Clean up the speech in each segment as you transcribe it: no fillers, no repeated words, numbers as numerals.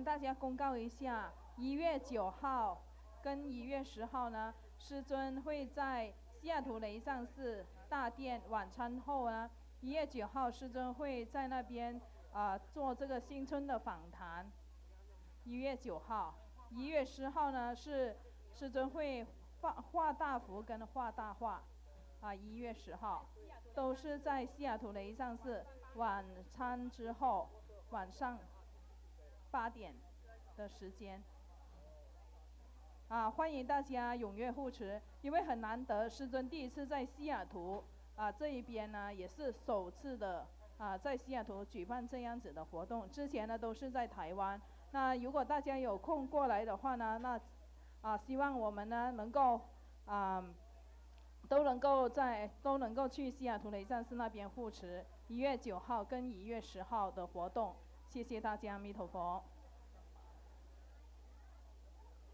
跟大家公告一下，1月9号跟1月10号呢，师尊会在西雅图雷藏寺大殿晚餐后呢，1月9号师尊会在那边做这个新春的访谈。1月9号，1月10号呢是师尊会画大幅跟画大画，1月10号都是在西雅图雷藏寺晚餐之后，晚上8点的时间。欢迎大家踊跃护持，因为很难得，师尊第一次在西雅图这一边呢也是首次的在西雅图举办这样子的活动，之前呢都是在台湾。那如果大家有空过来的话呢，那希望我们呢能够都能够去西雅图雷藏寺那边护持1月9号跟1月10号的活动。谢谢大家，阿弥陀佛。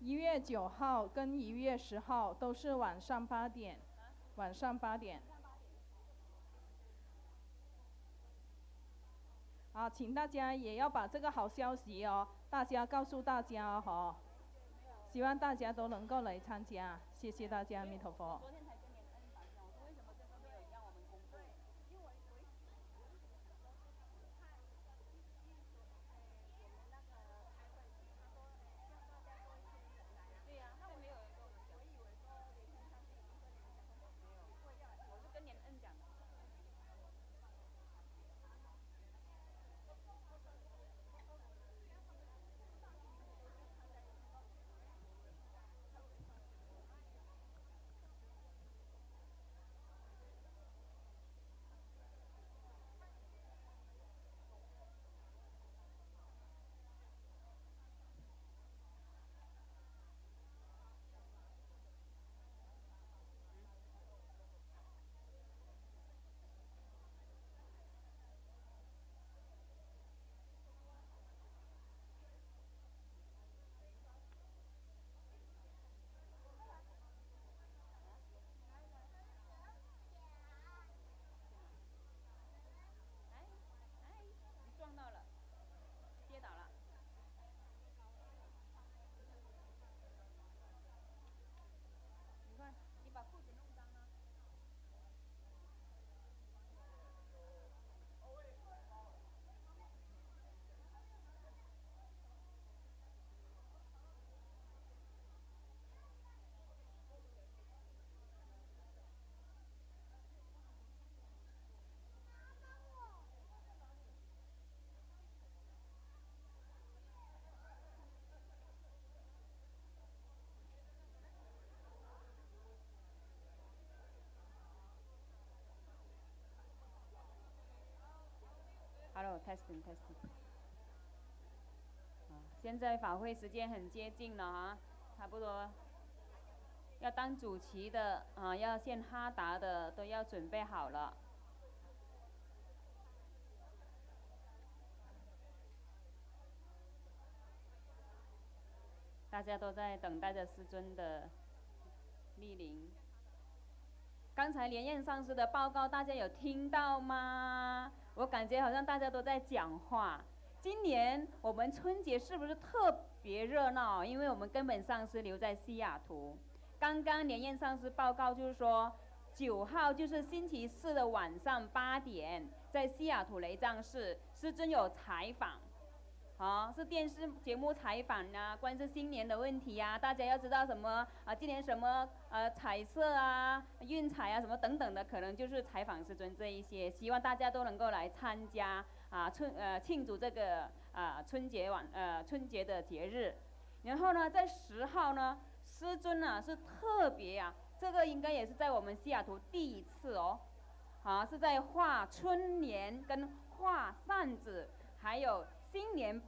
1月9号跟1月10号都是晚上8点，晚上8点。请大家也要把这个好消息大家告诉大家希望大家都能够来参加，谢谢大家，阿弥陀佛。Hello, testing. 现在法会时间很接近了差不多要当主席的要献哈达的都要准备好了。大家都在等待着师尊的莅临。刚才莲燕上师的报告，大家有听到吗？我感觉好像大家都在讲话。今年我们春节是不是特别热闹？因为我们根本上师留在西雅图。刚刚莲燕上师报告就是说，9号就是星期四的晚上8点，在西雅图雷藏寺，师尊有采访。是电视节目采访关于新年的问题大家要知道什么今年什么彩色运彩什么等等的，可能就是采访师尊这一些，希望大家都能够来参加庆祝这个春节的节日。然后呢，在10号呢，师尊是特别这个应该也是在我们西雅图第一次是在画春联跟画扇子，还有新年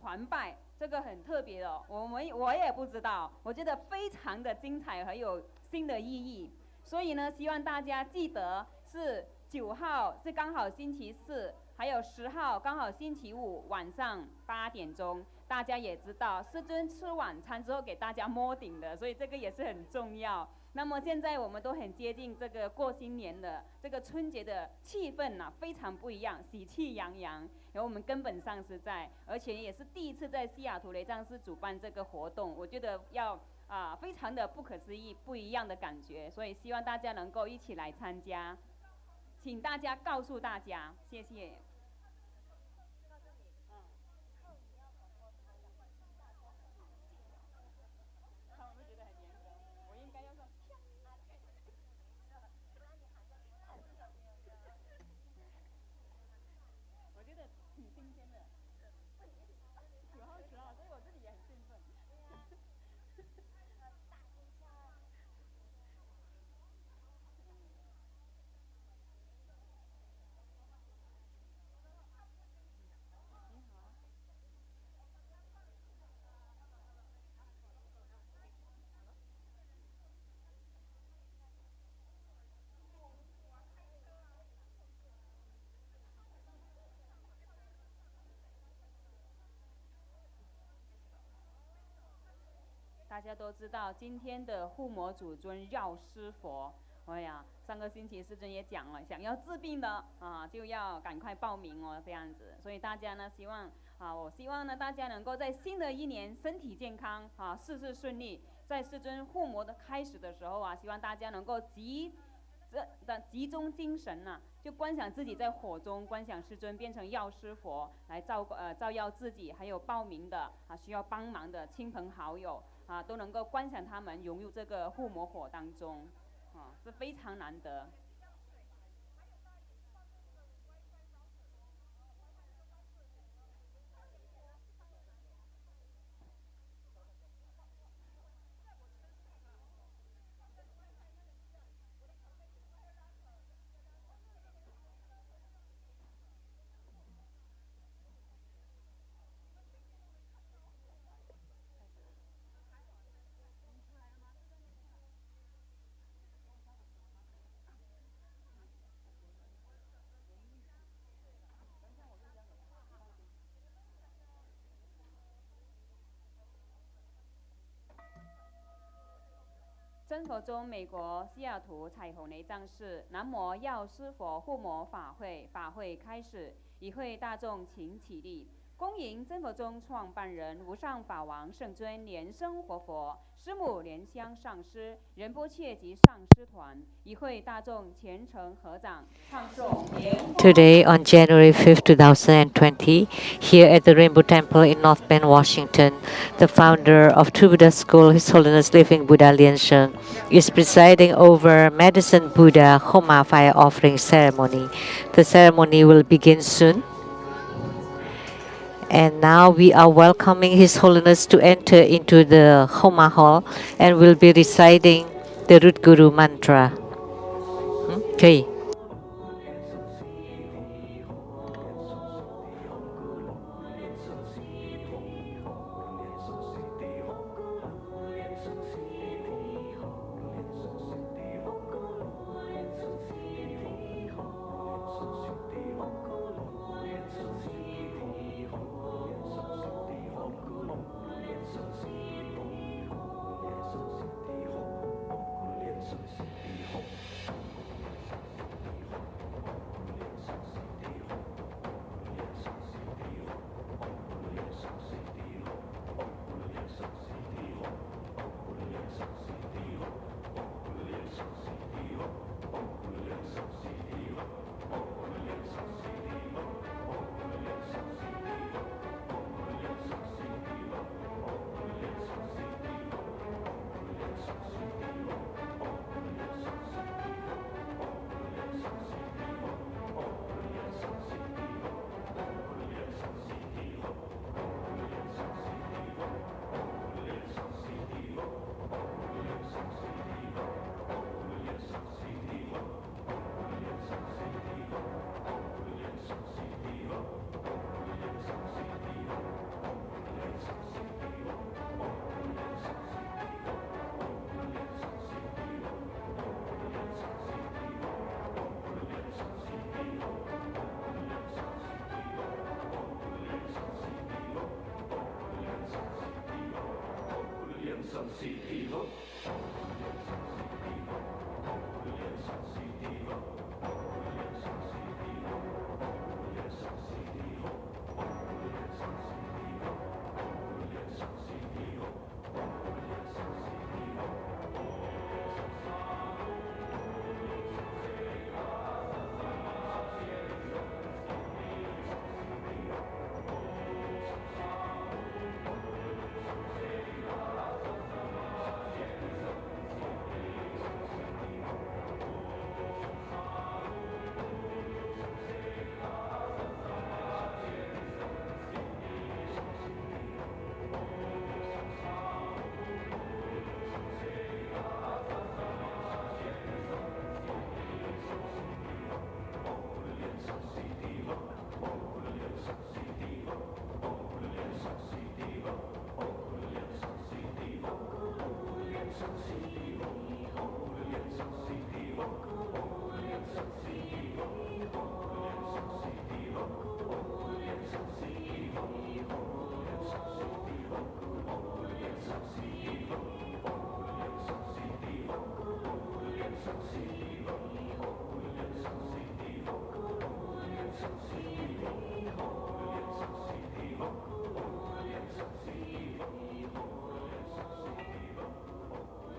团拜，这个很特别的我也不知道，我觉得非常的精彩，很有新的意义。所以呢，希望大家记得是9号是刚好星期四，还有10号刚好星期五晚上8点钟。大家也知道，师尊吃晚餐之后给大家摸顶的，所以这个也是很重要。那么现在我们都很接近这个过新年的这个春节的气氛呐、非常不一样，喜气洋洋。然后我们根本上是而且也是第一次在西雅图雷藏寺主办这个活动，我觉得非常的不可思议，不一样的感觉，所以希望大家能够一起来参加，请大家告诉大家，谢谢。大家都知道，今天的护摩祖尊药师佛，哎呀，上个星期师尊也讲了，想要治病的就要赶快报名哦，这样子。所以大家呢，我希望呢，大家能够在新的一年身体健康事事顺利。在师尊护摩的开始的时候希望大家能够集中精神就观想自己在火中，观想师尊变成药师佛来照耀自己，还有报名的需要帮忙的亲朋好友都能够观想他们融入这个护摩火当中是非常难得。真佛宗美国西雅图彩虹雷藏寺南无药师佛护摩法会开始，与会大众请起立，恭迎真佛宗创办人无上法王圣尊莲生活佛、师母莲香上师、仁波切及上师团，与会大众虔诚合掌，唱诵。Today, on January 5th, 2020, here at the Rainbow Temple in North Bend, Washington, the founder of True Buddha School, His Holiness Living Buddha Lien Sheng, is presiding over Medicine Buddha Homa fire offering ceremony. The ceremony will begin soon. And now we are welcoming His Holiness to enter into the Homa hall and will be reciting the Root Guru mantra. Okay.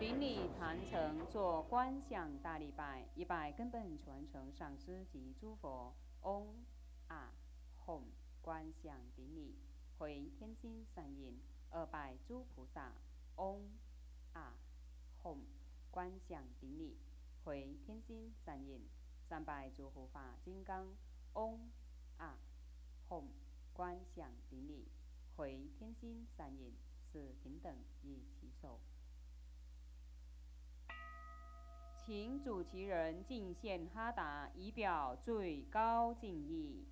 顶礼坛城做观想大礼拜，一拜根本传承上师及诸佛。嗡啊吽，观想顶礼，回天心善印。二拜诸菩萨。嗡啊吽，观想顶礼，回天心善印。三拜诸护法金刚。嗡啊吽，观想顶礼，回天心善印。四平等一起手。请主持人敬献哈达，以表最高敬意。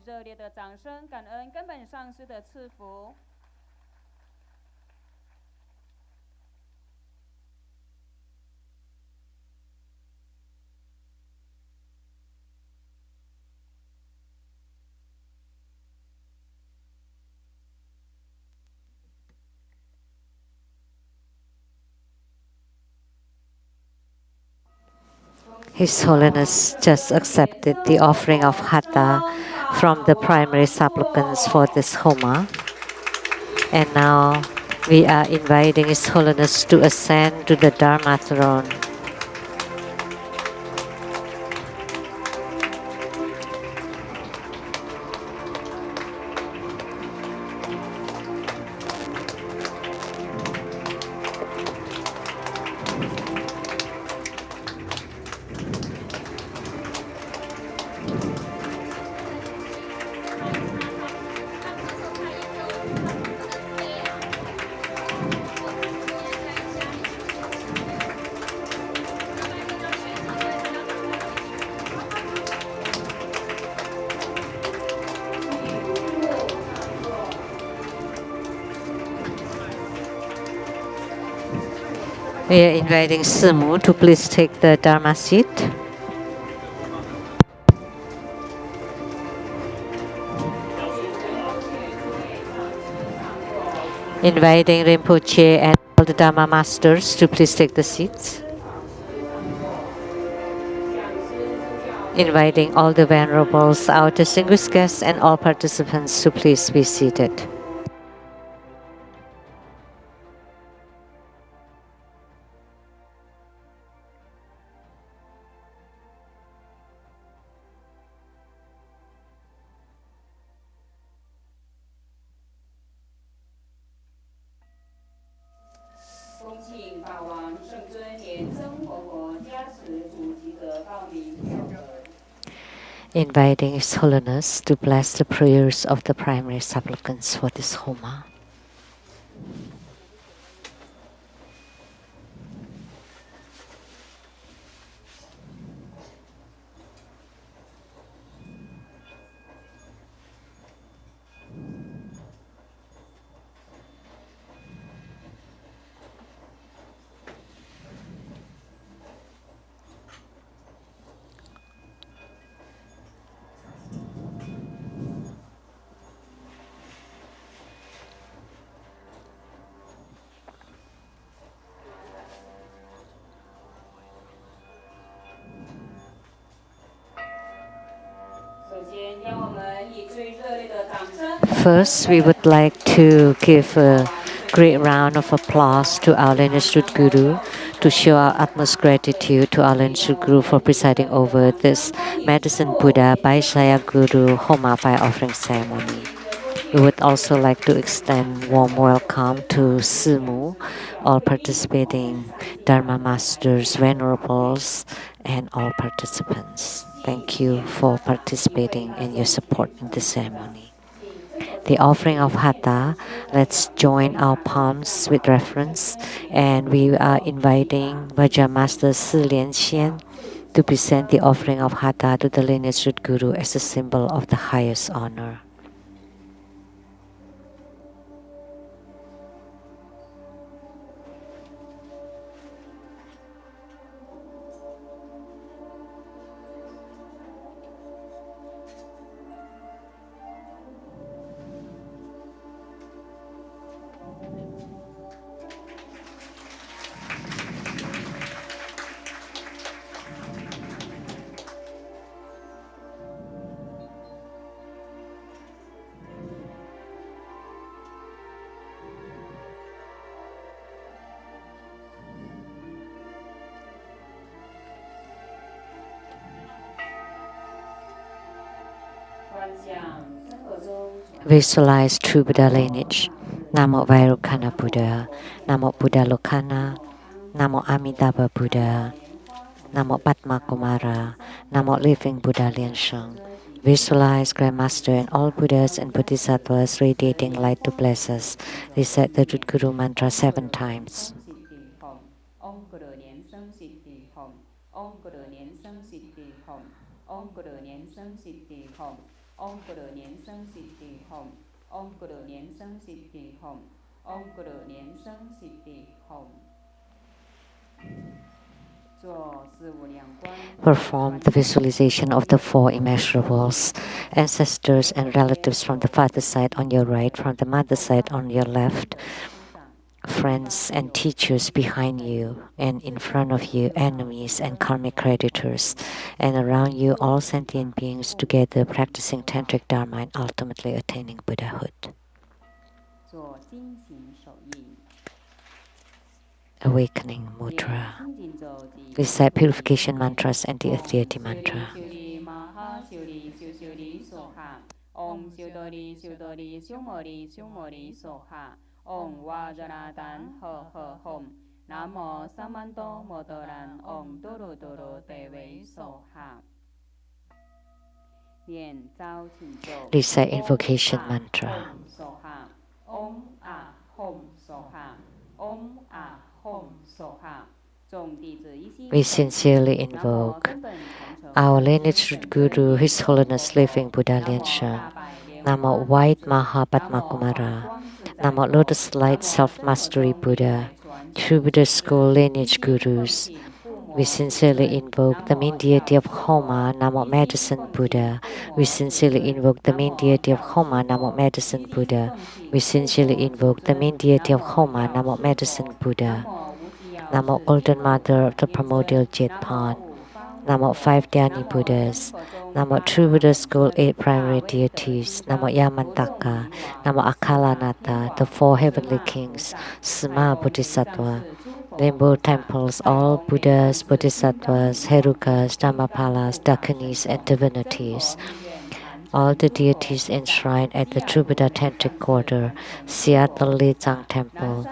热烈的掌声，感恩根本上师的赐福。His Holiness just accepted the offering of Hatha from the primary supplicants for this Homa. And now we are inviting His Holiness to ascend to the Dharma throne. We are inviting Simu to please take the Dharma seat. Inviting Rinpoche and all the Dharma masters to please take the seats. Inviting all the venerables, our distinguished guests, and all participants to please be seated. Inviting His Holiness to bless the prayers of the primary supplicants for this Homa. First, we would like to give a great round of applause to our lineage root Guru to show our utmost gratitude to our lineage root Guru for presiding over this Medicine Buddha Vaishyaya Guru Homa fire offering ceremony. We would also like to extend warm welcome to Simu, all participating Dharma Masters, Venerables, and all participants. Thank you for participating and your support in the ceremony. The offering of Hatha, let's join our palms with reverence, and we are inviting Vaja Master Si Lian Xian to present the offering of Hatha to the lineage root Guru as a symbol of the highest honor. Visualize true Buddha lineage. Namo Vairocana Buddha, Namo Buddha Lokana, Namo Amitabha Buddha, Namo Padma Kumara, Namo Living Buddha Liansheng. Visualize Grandmaster and all Buddhas and Bodhisattvas radiating light to bless us. Recite the Root Guru mantra 7 times. Om Guru Nian Seng Siddhi Hom. Om Guru Nian Seng Siddhi Hom. Om Guru Nian Seng Siddhi Hom. Perform the visualization of the four immeasurables, ancestors and relatives from the father's side on your right, from the mother's side on your left, friends and teachers behind you, and in front of you, enemies and karmic creditors, and around you, all sentient beings together practicing tantric dharma and ultimately attaining Buddhahood. Awakening mudra. Recite purification mantras and the Adhyati mantra. Om Siudori Siudori Siumori Siumori Soha. Om Vajradan Ho Ho Hom. Namo Samanto Modoran Om Doro Doro Dewe Soha. Recite invocation mantra. Om Ah Hom Soha. Om Ah Hom Soha. We sincerely invoke our lineage root Guru, His Holiness Living Buddha Liansheng. Namo White Maha Padma Kumara. Namo Lotus Light Self-Mastery Buddha. True Buddha School Lineage Gurus. We sincerely invoke the main deity of Homa, Namo Medicine Buddha. We sincerely invoke the main deity of Homa, Namo Medicine Buddha. We sincerely invoke the main deity of Homa, Namo Medicine Buddha. Namo Golden Mother of the Primordial Jetpan. Namo Five Dhyani Buddhas. Namo True Buddha School 8 Primary Deities. Namo Yamantaka. Namo Akalanata, the Four Heavenly Kings. Sma Bodhisattva. Rainbow Temples, all Buddhas, Bodhisattvas, Herukas, Dhammapalas, Dakinis, and divinities. All the deities enshrined at the True Buddha Tantric Quarter, Seattle Lezang Temple,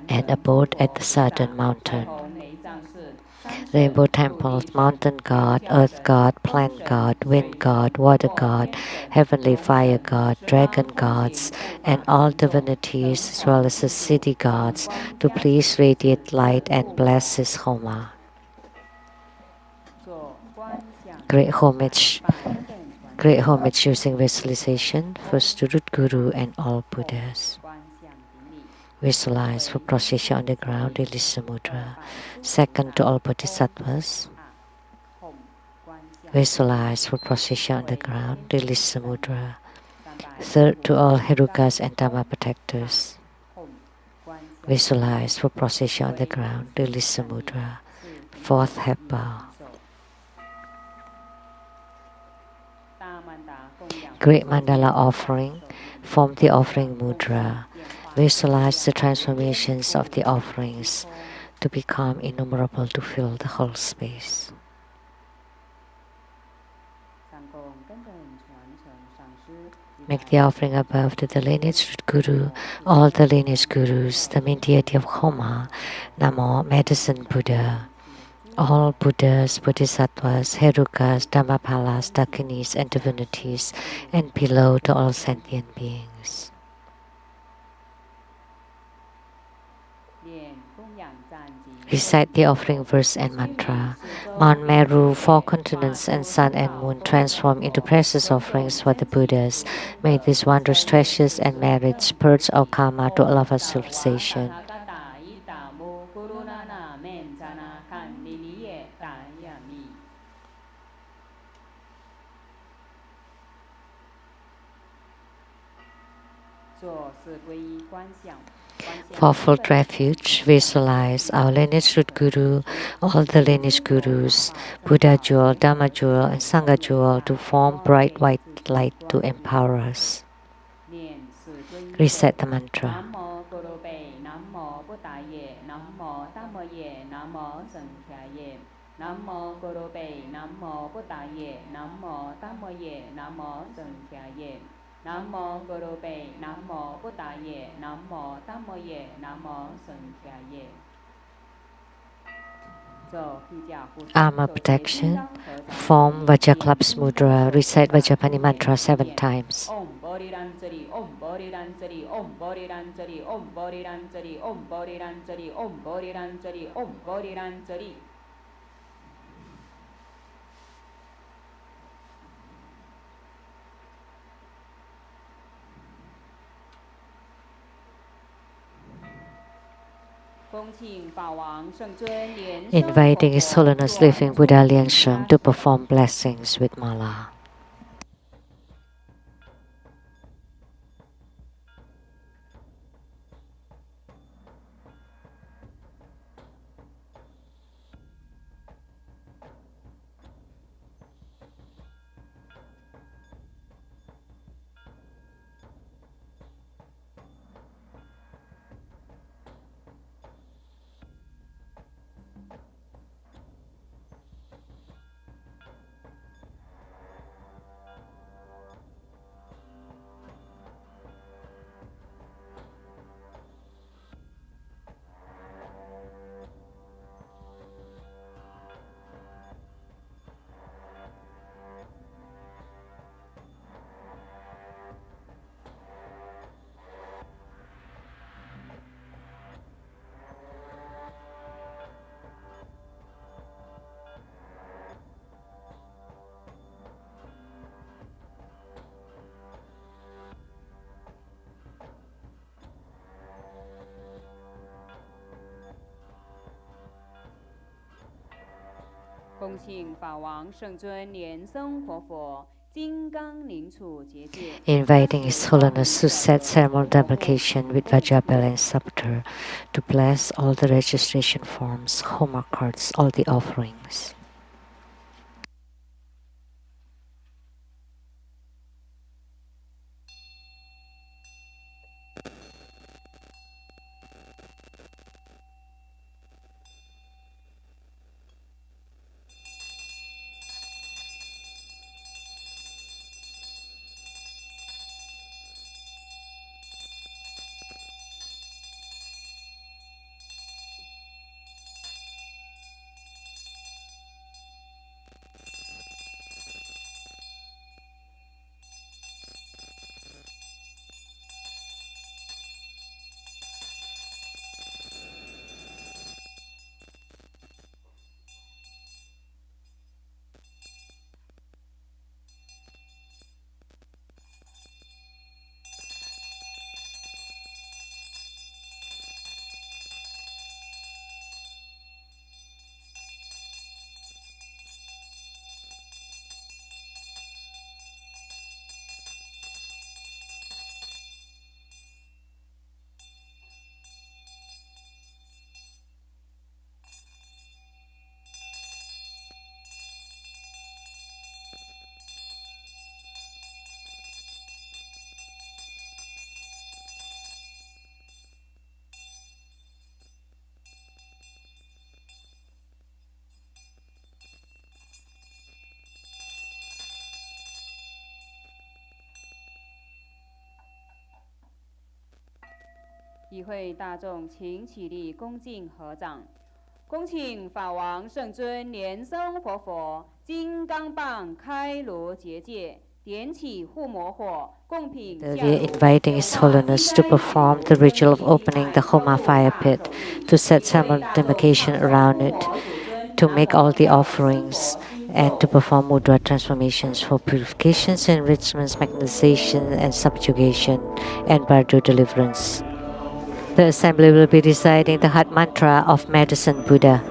and abode at the Southern Mountain. Rainbow Temples, Mountain God, Earth God, Plant God, Wind God, Water God, Heavenly Fire God, Dragon Gods, and all divinities as well as the city gods to please radiate light and bless His Homa. Great homage using visualization, first to Root Guru and all Buddhas. Visualize for procession on the ground, release the mudra. Second to all Bodhisattvas. Visualize for procession on the ground, release the mudra. Third to all Herukas and Dhamma protectors. Visualize for procession on the ground, release the mudra. Fourth head bow. Great mandala offering, form the offering mudra. Visualize the transformations of the offerings to become innumerable to fill the whole space. Make the offering above to the lineage root Guru, all the lineage Gurus, the main deity of Homa, Namo Medicine Buddha, all Buddhas, Bodhisattvas, Herukas, Dhammapalas, Dakinis, and divinities, and below to all sentient beings. Recite the offering verse and mantra. Mount Meru, four continents, and sun and moon transform into precious offerings for the Buddhas. May these wondrous treasures and merits purge our karma to elevate civilization. For full refuge, visualize our lineage root Guru, all the lineage Gurus, Buddha jewel, Dhamma jewel, and Sangha jewel to form bright white light to empower us. Reset the mantra. Namo Gurube, Namo Buddhaye, Namo Dhammaye, Namo Sankhyaye. Namo Gurube, Namo Buddhaye, Namo Dhammaye, Namo Sankhyaye. Armor protection. Form Vajraklaps mudra. Recite Vajrapani mantra 7 times. Om Bodhi Ranjari, Om Bodhi Ranjari, Om Bodhi Ranjari, Om Bodhi Ranjari, Om Bodhi Ranjari, Om Bodhi Ranjari, Om Bodhi Ranjari. inviting His Holiness Living Buddha Liangsheng to perform blessings with mala. Inviting His Holiness to set ceremonial demarcation with Vajrabel and Scepter to bless all the registration forms, hallmark cards, all the offerings. We are inviting His Holiness to perform the ritual of opening the Homa fire pit, to set ceremonial demarcation around it, to make all the offerings, and to perform mudra transformations for purifications, enrichments, magnetization, and subjugation, and bardo deliverance. The assembly will be reciting the heart mantra of Medicine Buddha.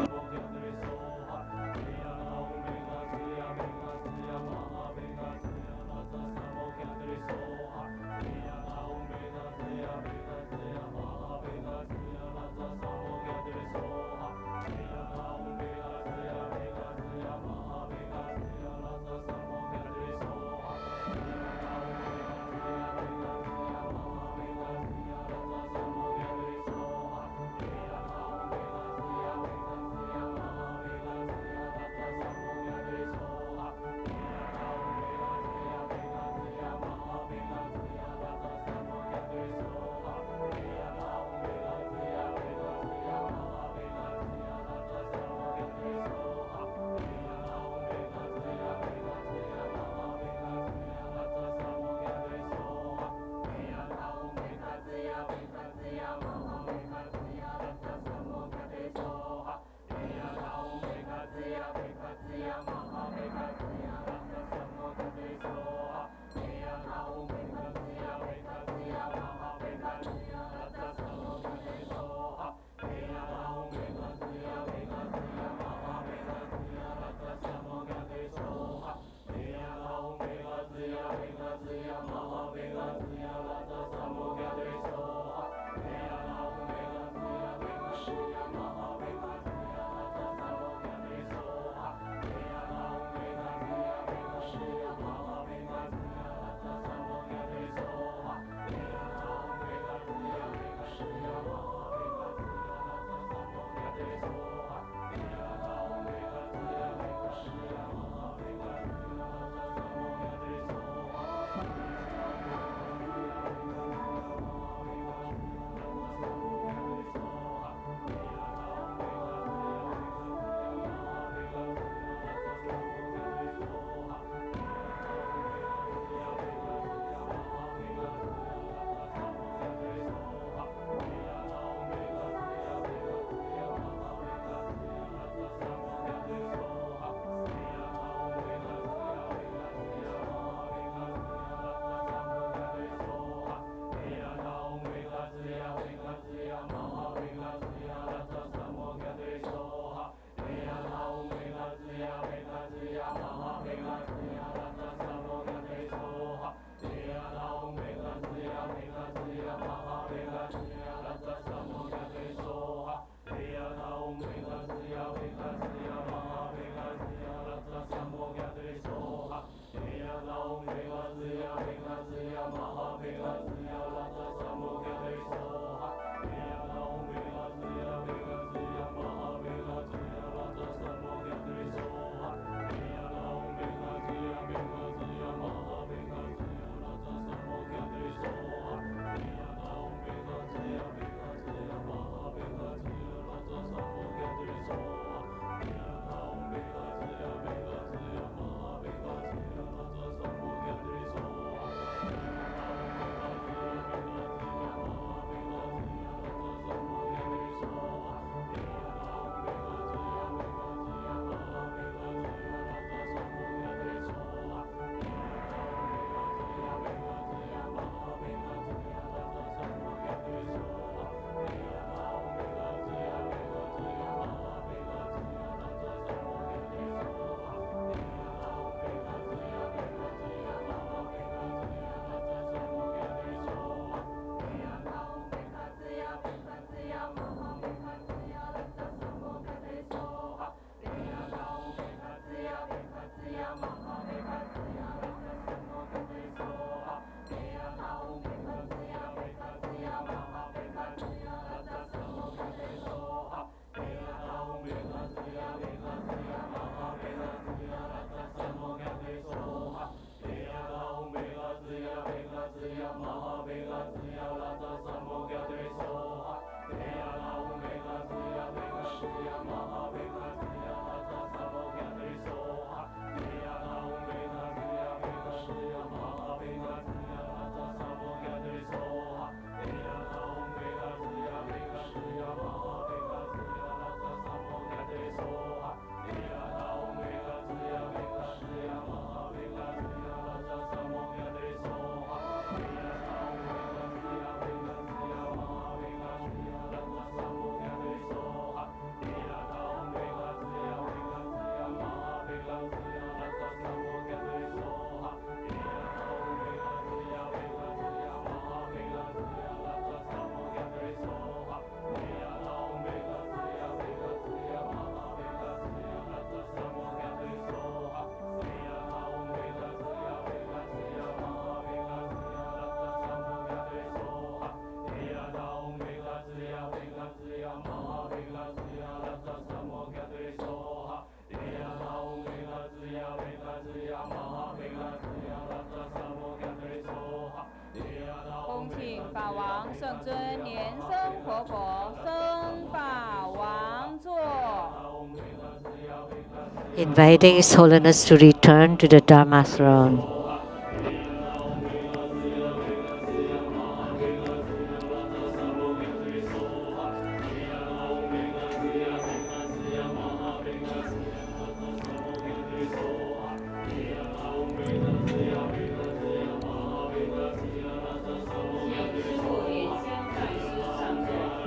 inviting His Holiness to return to the Dharma throne.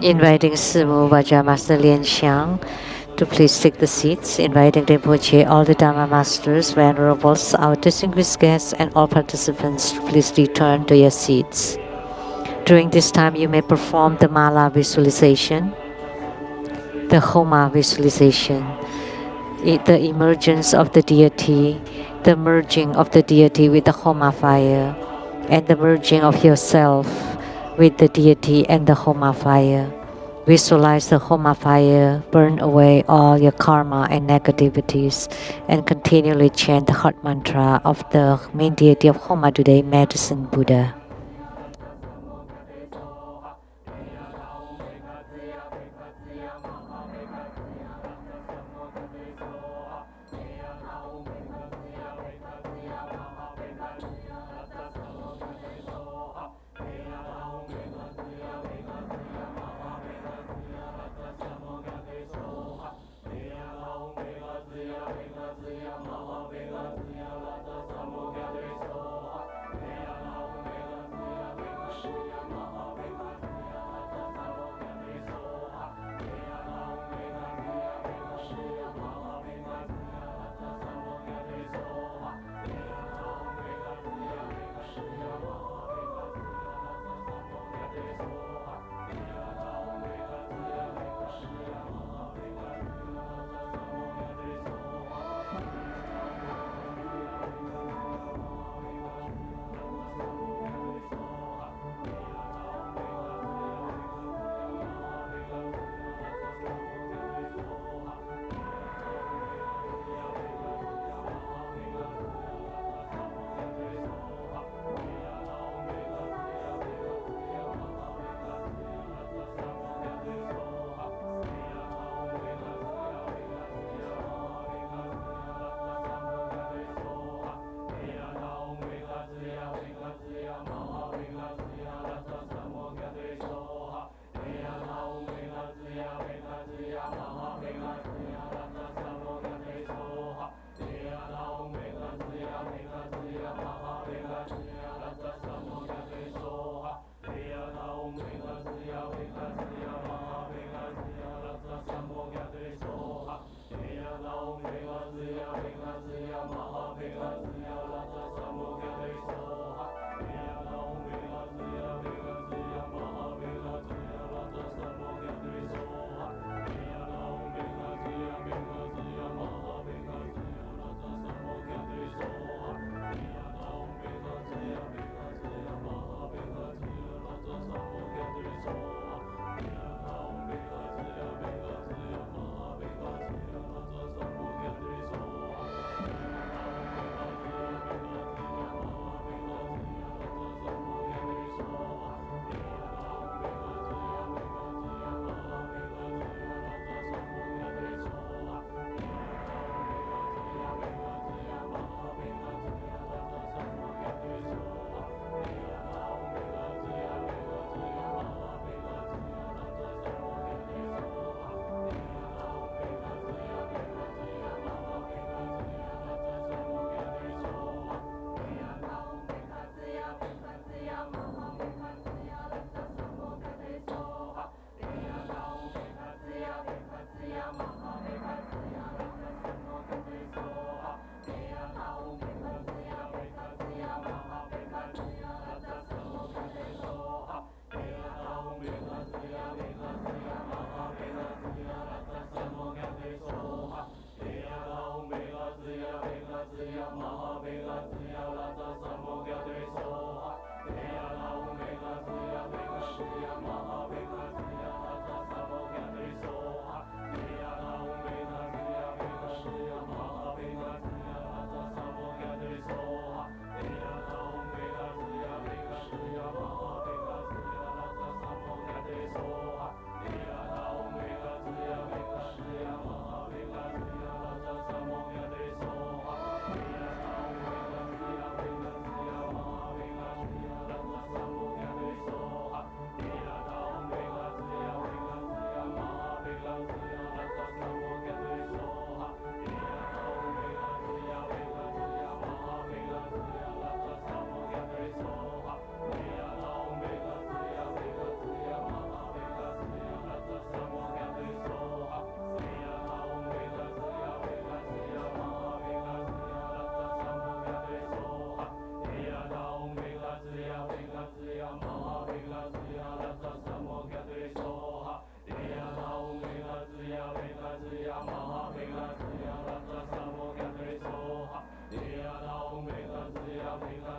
Inviting Simu Vaja Master Lian Xiang to please take the seats, inviting Rinpoche, all the Dharma Masters, Venerables, our distinguished guests, and all participants to please return to your seats. During this time, you may perform the Mala visualization, the Homa visualization, the emergence of the deity, the merging of the deity with the Homa fire, and the merging of yourself with the deity and the Homa fire. Visualize the Homa fire burn away all your karma and negativities, and continually chant the heart mantra of the main deity of Homa today, Medicine Buddha. Soha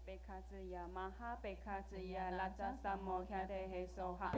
เปคาจิยามหาเปคาจิยาลัจจสัมโมคเตเหโสหะ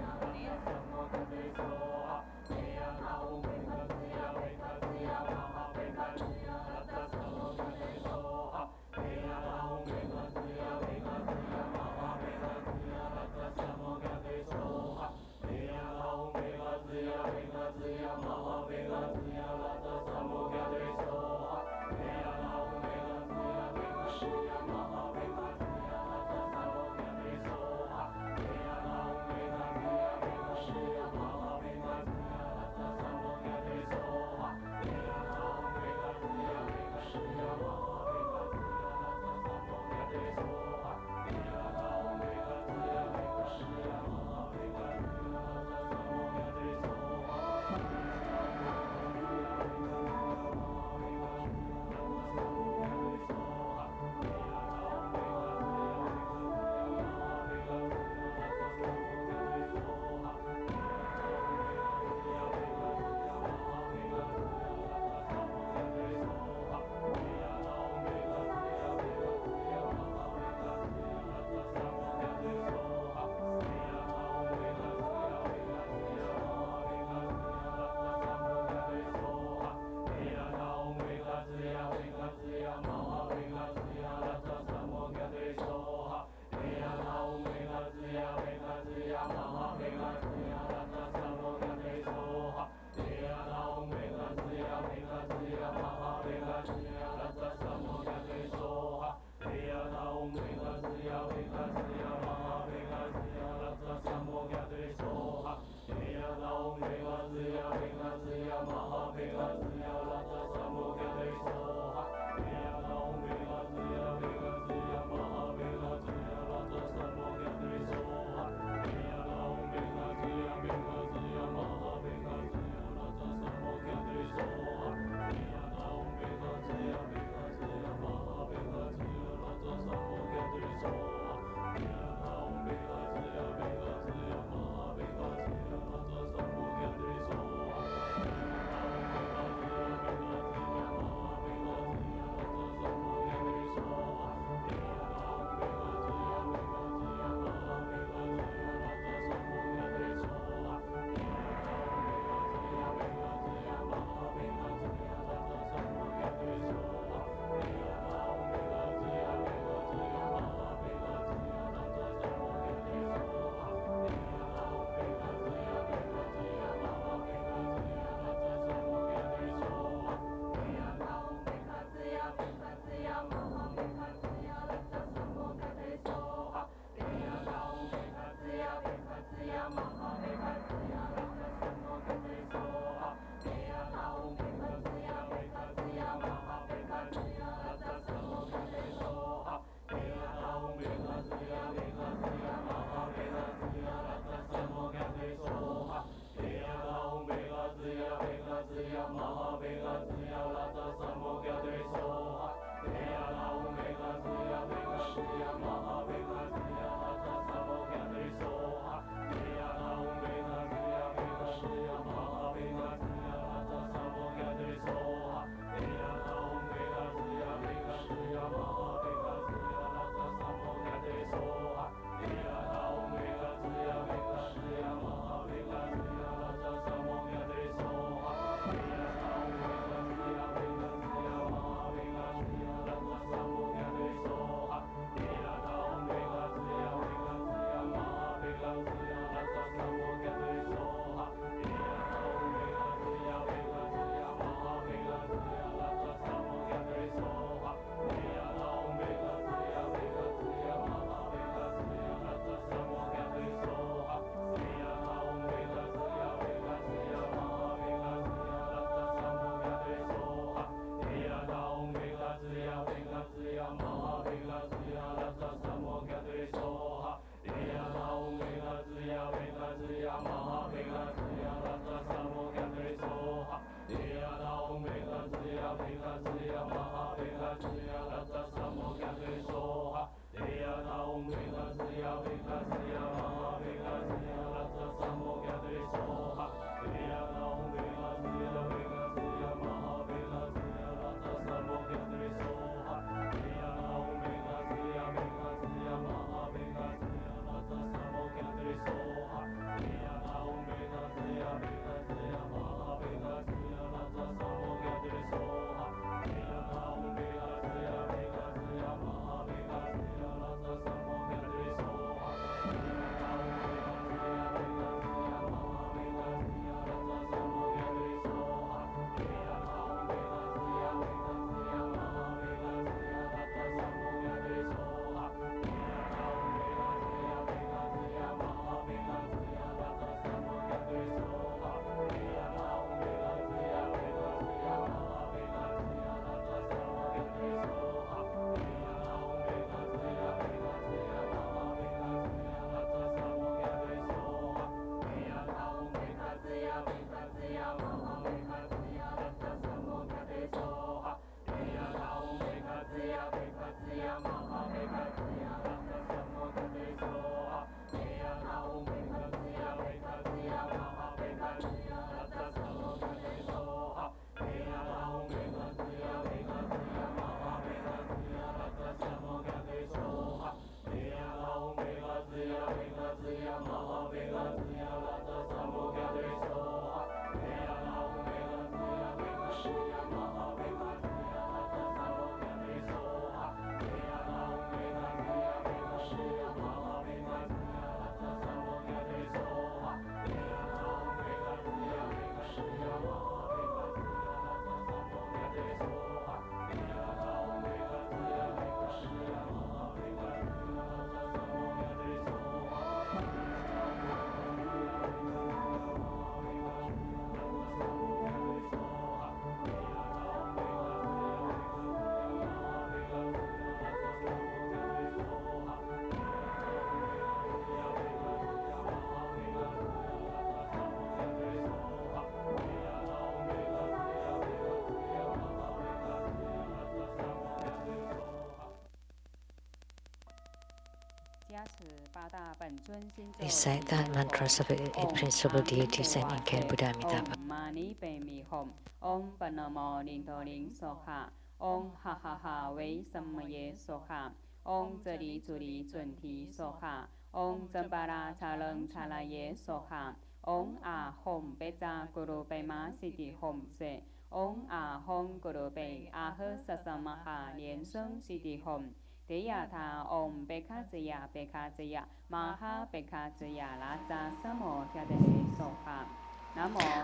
Recite the mantras of eight principal deities and incarnate Buddha Amitabha. Om Mani Pe Mi Hom Om Panamo Linto Ling Soha Om Ha Ha Ha Wei Samaye Soha Om Zeri Zuri Zunti Soha Om Zambara Chaleng Chalaye Soha Om A Hom Beja Guru Pe Ma Siti Hom Se Om A Hom Guru Pe A He Sasamaha Lien Seng Siti Hom Deyata Om Bekazaya Bekazaya Maha Bekazaya Laza Samo Hyadele Soha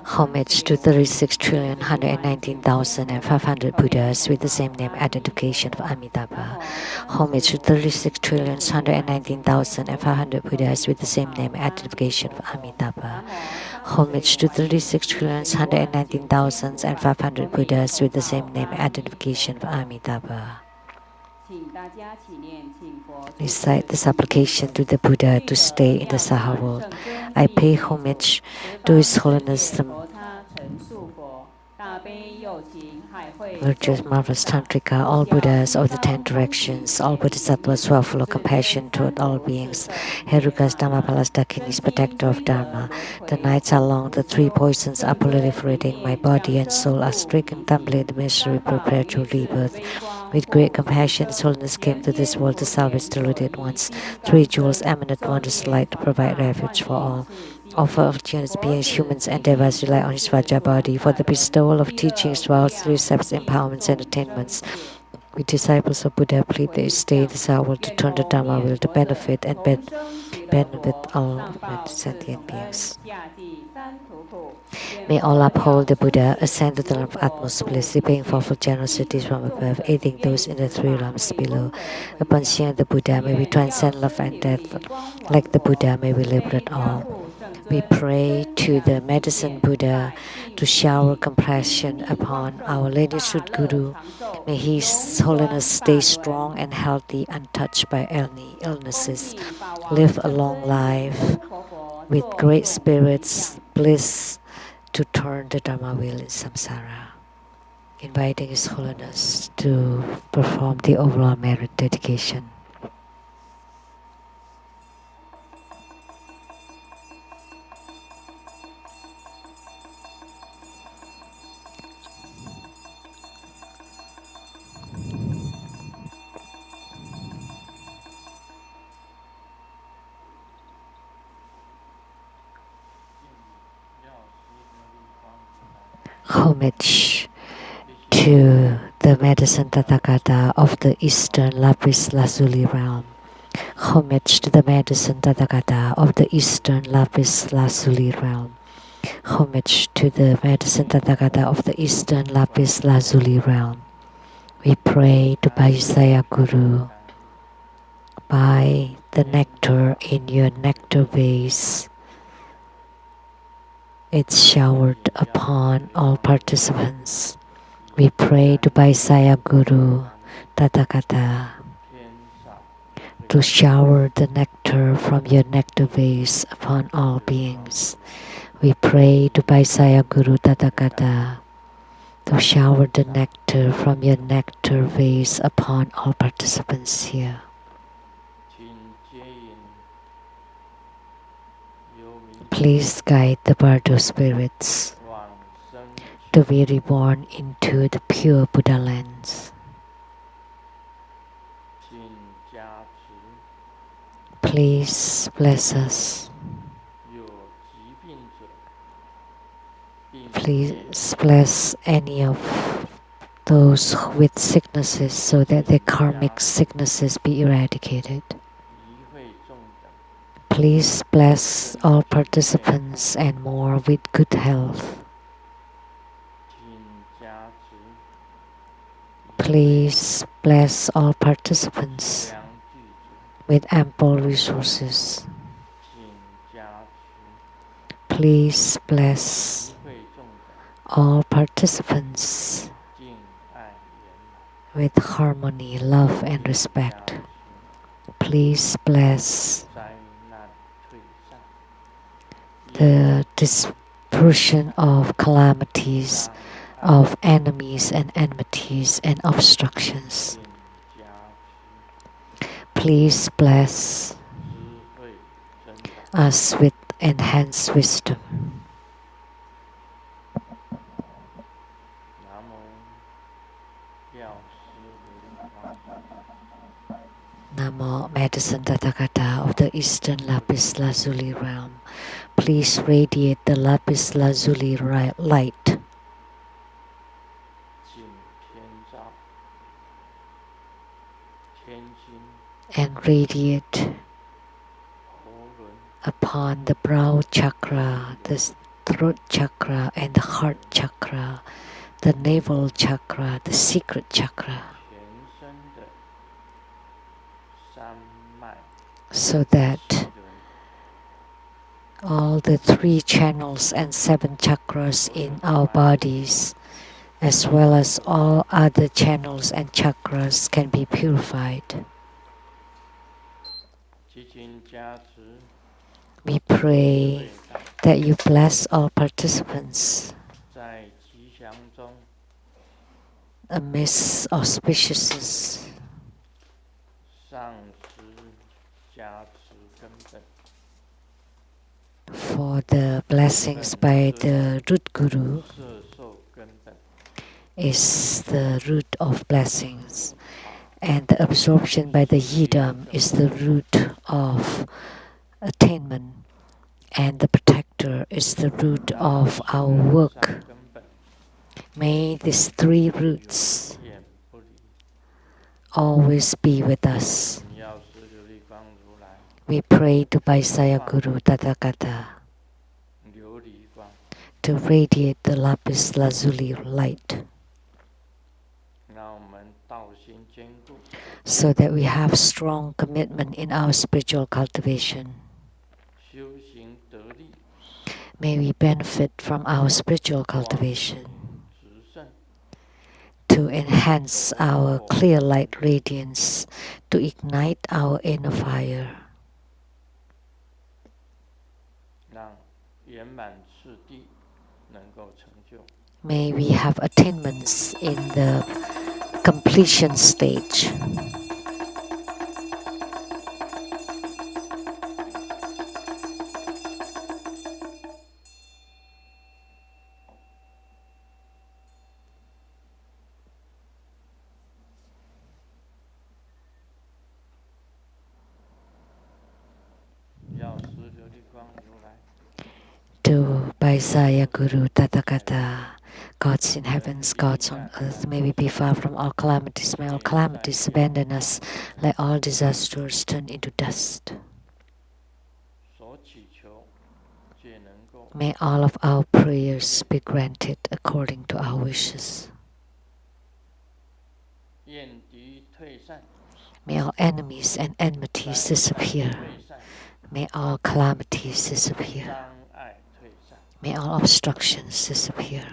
Homage to 36,119,500 Buddhas with the same name identification of Amitabha. Homage to 36,119,500 Buddhas with the same name identification of Amitabha. Homage to 36,119,500 Buddhas with the same name identification of Amitabha. Recite the supplication to the Buddha to stay in the Saha world. I pay homage to His Holiness the Virtuous Marvelous Tantrika, all Buddhas of the 10 directions, all Bodhisattvas who are full of compassion toward all beings, Herukas Dhammapalas Dakinis, protector of Dharma. The nights are long, the 3 poisons are proliferating, my body and soul are stricken, tumbling in the misery of perpetual rebirth. With great compassion, His Holiness came to this world to salvage deluded ones. 3 jewels, eminent wondrous light, to provide refuge for all. All fortunate beings, humans and devas rely on His Vajra body for the bestowal of teachings, vows, precepts, empowerments, and attainments. We disciples of Buddha plead that He stay in this world to turn the Dharma wheel to benefit and benefit all sentient beings. May all uphold the Buddha, ascend to the realm of utmost bliss, repaying fourfold generosities from above, aiding those in the 3 realms below. Upon seeing the Buddha, may we transcend love and death. Like the Buddha, may we liberate all. We pray to the medicine Buddha to shower compassion upon our lineage Guru. May His Holiness stay strong and healthy, untouched by any illnesses. Live a long life with great spirits, bliss to turn the Dharma wheel in samsara. Inviting His Holiness to perform the overall merit dedication. Homage to the medicine Tathagata of the Eastern Lapis Lazuli realm. Homage to the medicine Tathagata of the Eastern Lapis Lazuli realm. Homage to the medicine Tathagata of the Eastern Lapis Lazuli realm. We pray to Bhaisaya Guru. By the nectar in your nectar vase, it's showered upon all participants. We pray to Bhaisaya Guru Tathagata to shower the nectar from your nectar vase upon all beings. We pray to Bhaisaya Guru Tathagata to shower the nectar from your nectar vase upon all participants here. Please guide the Bardo spirits to be reborn into the pure Buddha lands. Please bless us. Please bless any of those with sicknesses so that their karmic sicknesses be eradicated. Please bless all participants and more with good health. Please bless all participants with ample resources. Please bless all participants with harmony, love, and respect. Please bless the dispersion of calamities, of enemies and enmities and obstructions. Please bless us with enhanced wisdom. Namo, medicine Tathagata of the Eastern Lapis Lazuli realm, please radiate the Lapis Lazuli light and radiate upon the brow chakra, the throat chakra and the heart chakra, the navel chakra, the secret chakra, so that all the 3 channels and 7 chakras in our bodies, as well as all other channels and chakras, can be purified. We pray that you bless all participants amidst auspiciousness, for the blessings by the root guru is the root of blessings, and the absorption by the yidam is the root of attainment, and the protector is the root of our work. May these 3 roots always be with us. We pray to Vaisaya Guru Tathagata to radiate the Lapis Lazuli light, so that we have strong commitment in our spiritual cultivation. May we benefit from our spiritual cultivation to enhance our clear light radiance, to ignite our inner fire. May we have attainments in the completion stage. To Vaisaya Guru Tathagata, gods in heavens, gods on earth, may we be far from all calamities. May all calamities abandon us. Let all disasters turn into dust. May all of our prayers be granted according to our wishes. May all enemies and enmities disappear. May all calamities disappear. May all obstructions disappear.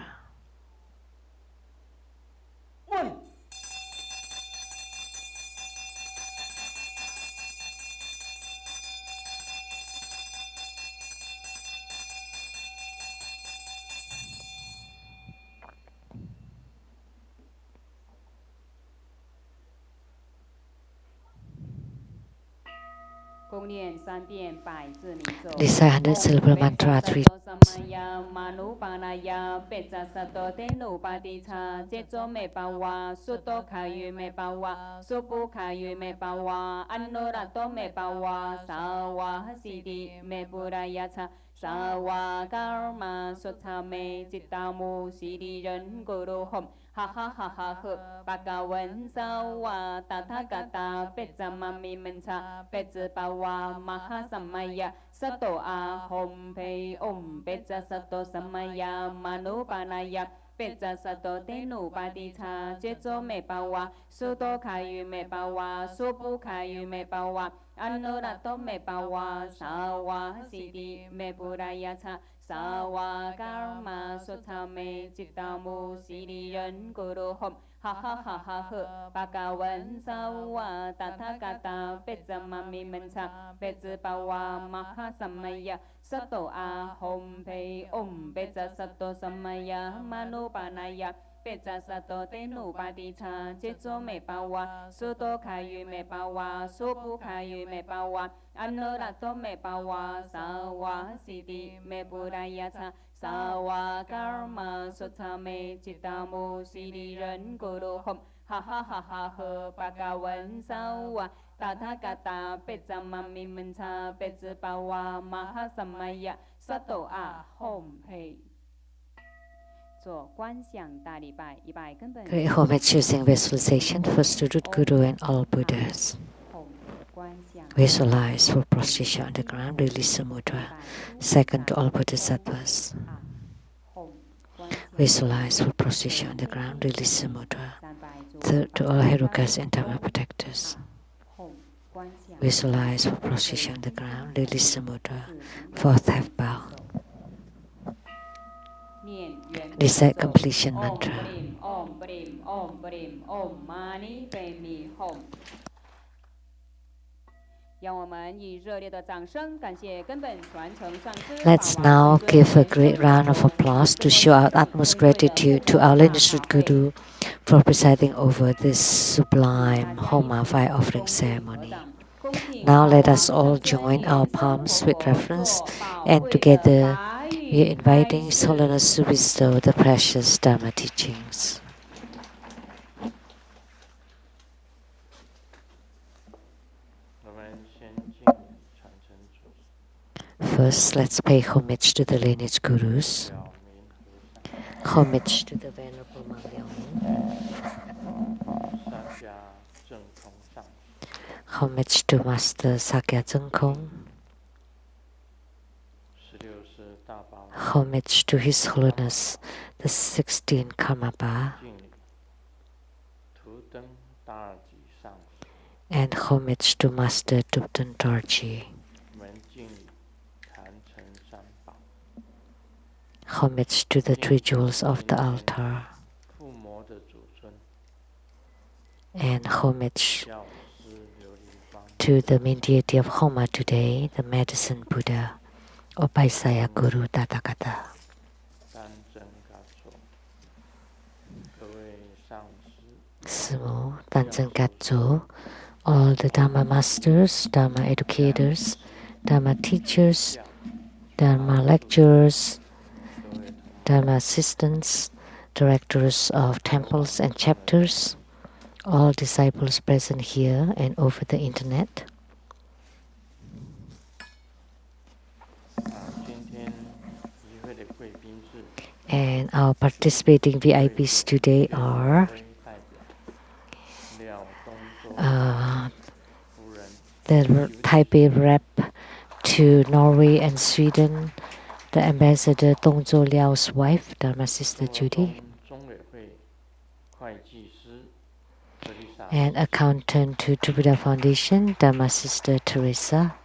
Recite 100 syllable mantra 3 Sawa karma sutame citamu siriran guru hom ha ha ha ha ha bhagavan sawa tathagata pecamami mensa pecpawa mahasamaya sato ahom pe om peca sato samaya manupanaya peca sato tenu paticha checho me pawa suto kayu me pawa supu kayu me pawa Anurato me pawa sawa sidi me puraya cha sawa karma sotame citamu siriyan guru hom ha ha ha ha ha bhagavan sawa tathagata pecamami mensa pecpawa mahasamaya sato ahom pe om peca sato samaya manupanaya 贝扎萨多德努巴迪查，杰佐美巴瓦，苏多卡于美巴瓦，苏布卡于美巴瓦，安诺拉多美巴瓦，萨瓦西迪美布达亚查，萨瓦嘎尔玛苏查美吉达姆西里人咕噜哄，哈哈哈哈呵巴嘎文萨瓦。达他嘎达贝扎玛咪门查贝兹巴瓦玛哈萨玛亚萨斗阿吽嘿。做观想大礼拜，一拜根本。Great homage using visualization first to root Guru and all Buddhas. Visualize for prostration on the ground, release the mudra. Second to all Bodhisattvas. Visualize for prostration on the ground, release the mudra. Third to all Herukas and Dharma protectors. Visualize for prostration on the ground, release the mudra. Fourth half bow. Recite completion mantra. 让我们以热烈的掌声感谢根本传承上师。Let's now give a great round of applause to show our utmost gratitude to our lineage root Guru for presiding over this sublime Homa fire offering ceremony. Now let us all join our palms with reverence, and together we are inviting His Holiness to bestow the precious Dharma teachings. First, let's pay homage to the lineage gurus. Homage to the Venerable Mang Liao-Min. Homage to Master Sakya Zengkong. Homage to His Holiness the 16th Karmapa. And homage to Master Tupten Dorji. Homage to the three jewels of the altar. And homage to the main deity of Homa today, the medicine Buddha, Obaisaya Guru Tathagata. Sumo, Tanzan Gatso, all the Dharma masters, Dharma educators, Dharma teachers, Dharma lecturers, Dharma assistants, directors of temples and chapters, all disciples present here and over the internet. And our participating VIPs today are the Taipei rep to Norway and Sweden, the Ambassador Dongzhou Liao's wife, Dharma Sister Judy, and accountant to True Buddha Foundation, Dharma Sister Teresa.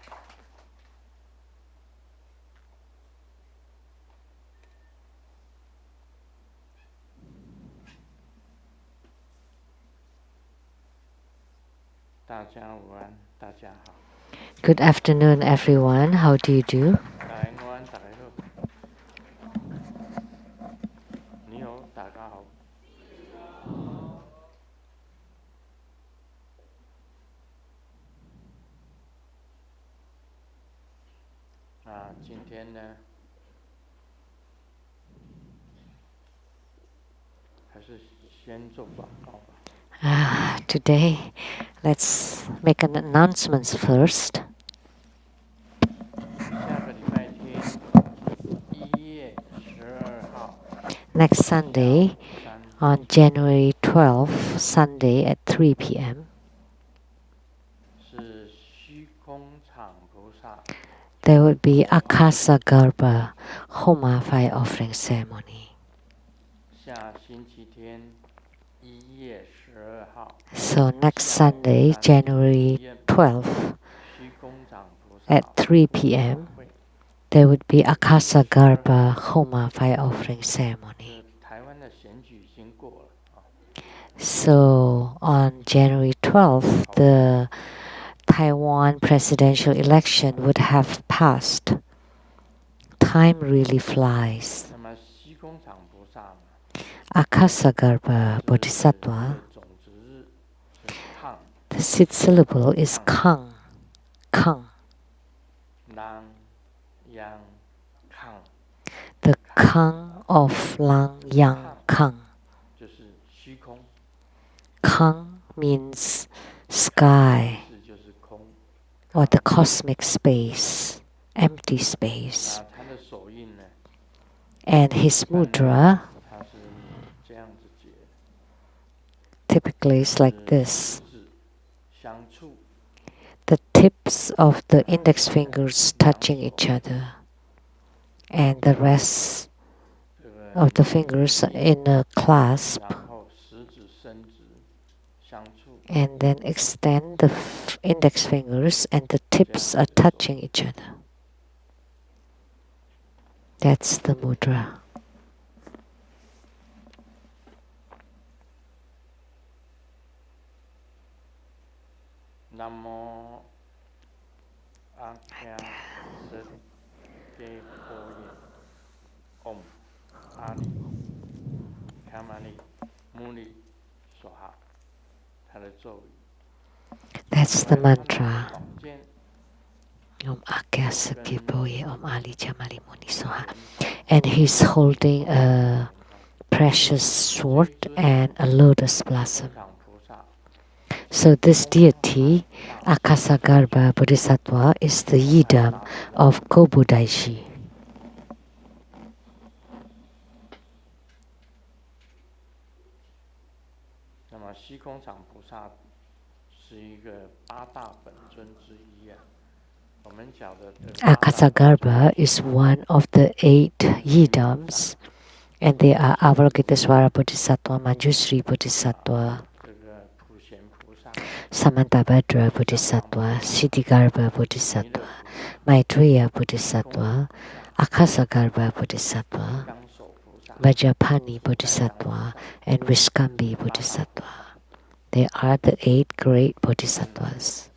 Good afternoon, everyone. How do you do? Today, let's make an announcement first. Next Sunday, on January 12th, Sunday at 3 p.m., there will be Akasa Garba Homa fire offering ceremony. So next Sunday, January 12th, at 3 p.m., there would be Akasa Garba Homa fire offering ceremony. So on January 12th, the Taiwan presidential election would have passed. Time really flies. Akasagarbha Bodhisattva, the sixth syllable is Kang. Kang. The Kang of Lang Yang Kang. Kang means sky or the cosmic space, empty space. And his mudra typically is like this. The tips of the index fingers touching each other, and the rest of the fingers in a clasp, and then extend the index fingers and the tips are touching each other. That's the mudra. Namo Akya Sat Ke Poye Om Ali Kamani Muni Soha. That's the mantra. Om Akya Sat Ke Poye Om Ali Chamali Muni Soha. And he's holding a precious sword and a lotus blossom. So this deity, Akasagarbha Bodhisattva, is the yidam of Kobudaishi. Akasagarbha is one of the 8 yidams, and they are Avalokitesvara Bodhisattva, Manjusri Bodhisattva, Samantabhadra Bodhisattva, Siddhigarbha Bodhisattva, Maitreya Bodhisattva, Akasagarbha Bodhisattva, Vajrapani Bodhisattva, and Vishkambi Bodhisattva. They are the 8 great bodhisattvas.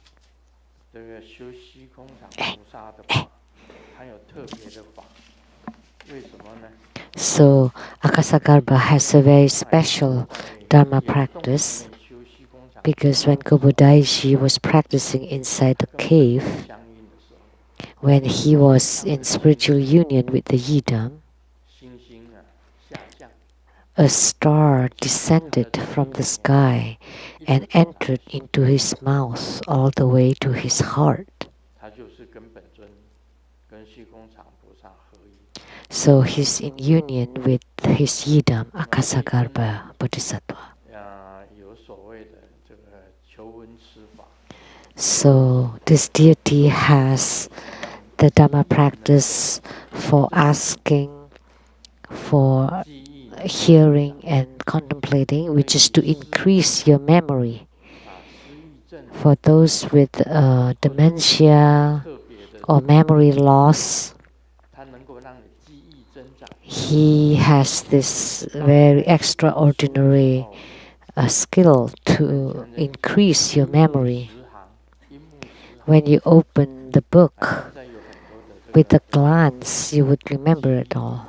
So Akasagarbha has a very special Dharma practice, because when Kobudaishi was practicing inside the cave, when he was in spiritual union with the yidam, a star descended from the sky and entered into his mouth all the way to his heart. So he's in union with his yidam, Akasagarbha Bodhisattva. So this deity has the Dhamma practice for asking, for hearing and contemplating, which is to increase your memory. For those with dementia or memory loss, he has this very extraordinary skill to increase your memory. When you open the book, with a glance, you would remember it all.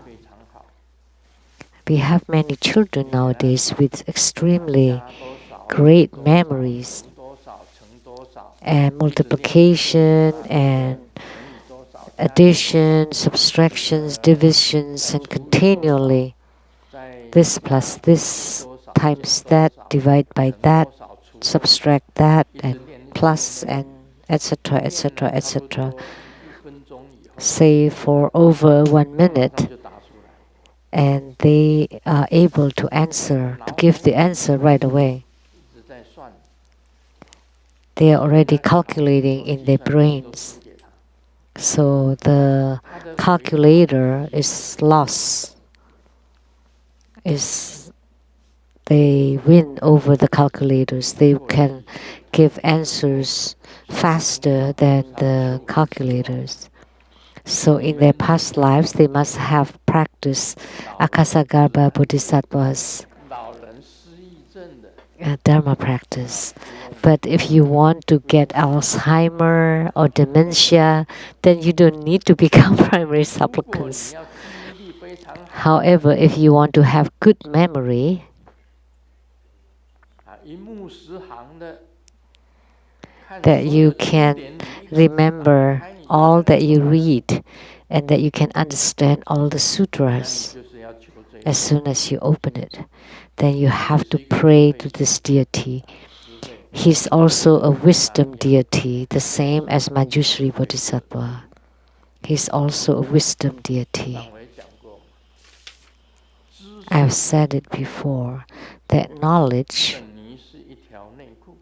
We have many children nowadays with extremely great memories, and multiplication and addition, subtractions, divisions, and continually this plus this times that, divide by that, subtract that, and plus, and etc., etc., etc. Say for over 1 minute, and they are able to answer, to give the answer right away. They are already calculating in their brains. So the calculator is lost. They win over the calculators. They can give answers faster than the calculators. So in their past lives, they must have practiced Akasagarbha Bodhisattva's Dharma practice. But if you want to get Alzheimer or dementia, then you don't need to become primary supplicants. However, if you want to have good memory, that you can remember all that you read and that you can understand all the sutras as soon as you open it, then you have to pray to this deity. He's also a wisdom deity, the same as Manjushri Bodhisattva. He's also a wisdom deity. I've said it before, that knowledge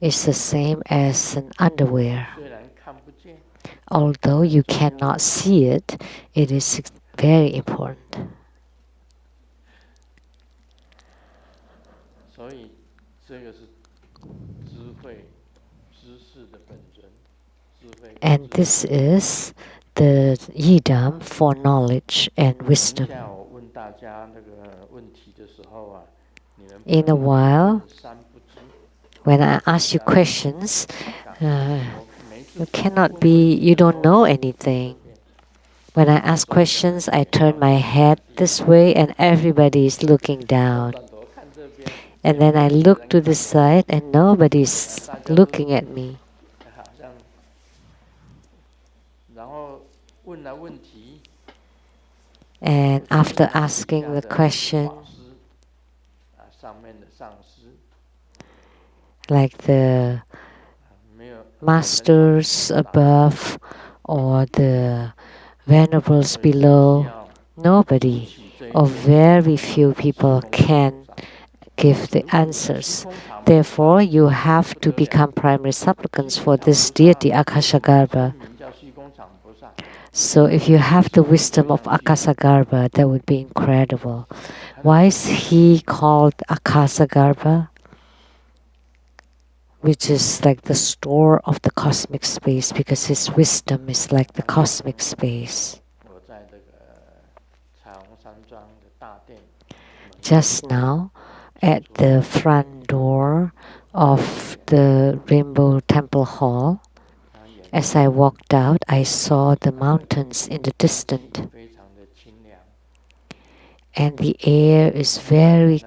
is the same as an underwear. Although you cannot see it, it is very important. And this is the yidam for knowledge and wisdom. In a while, when I ask you questions, you don't know anything. When I ask questions, I turn my head this way and everybody is looking down. And then I look to the side and nobody's looking at me. And after asking the question, like the masters above or the venerables below, nobody or very few people can give the answers. Therefore, you have to become primary supplicants for this deity, Akasagarbha. So if you have the wisdom of Akasagarbha, that would be incredible. Why is he called Akasagarbha? Which is like the store of the cosmic space, because his wisdom is like the cosmic space. Just now, at the front door of the Rainbow Temple Hall, as I walked out, I saw the mountains in the distance. And the air is very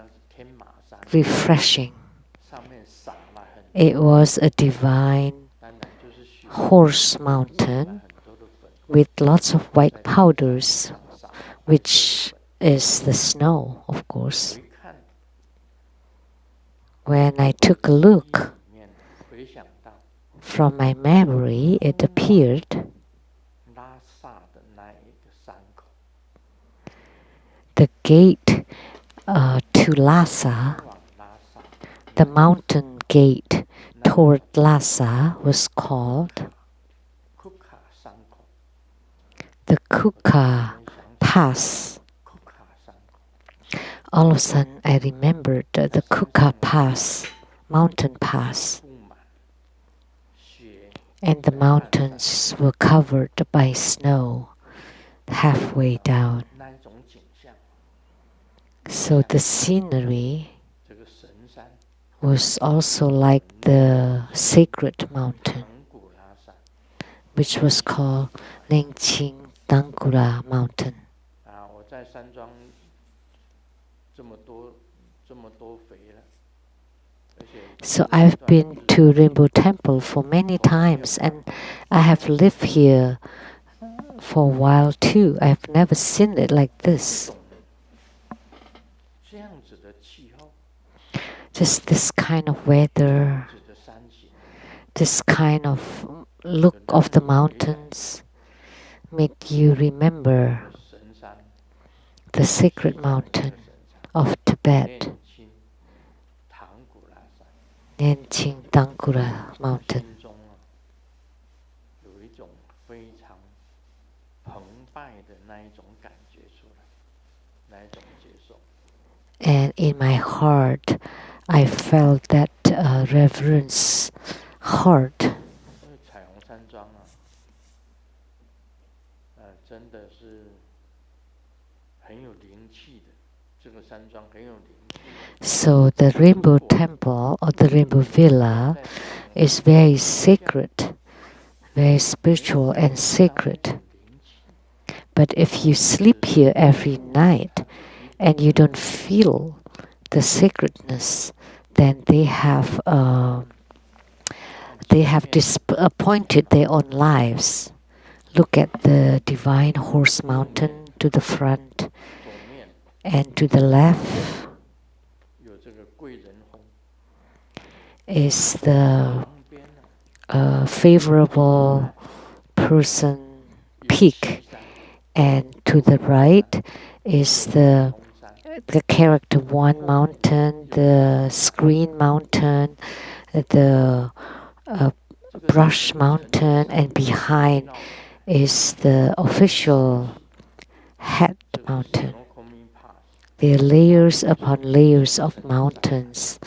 refreshing. It was a divine horse mountain with lots of white powders, which is the snow, of course. When I took a look, from my memory, it appeared the gate to Lhasa, the mountain gate toward Lhasa, was called the Kuka Pass. All of a sudden, I remembered the Kuka Pass, mountain pass. And the mountains were covered by snow halfway down. So the scenery was also like the sacred mountain, which was called Nengqing Tangkura Mountain. So I've been to Rainbow Temple for many times, and I have lived here for a while too. I have never seen it like this. Just this kind of weather, this kind of look of the mountains made you remember the sacred mountain of Tibet, Nengqing Tangkura Mountain. And in my heart, I felt that reverence heart. So the Rainbow Temple or the Rainbow Villa is very sacred, very spiritual and sacred, But if you sleep here every night and you don't feel the sacredness, then they have disappointed their own lives. Look at the Divine Horse Mountain to the front, 左面 and to the left 有这个贵人红， is the 旁边呢 favorable person 有 peak, 西山 and to the right is the 红山， character one mountain, the screen mountain, the 这个 brush mountain, and behind is the official head 这个 mountain. Snoqualmie Pass There are layers upon layers of mountains,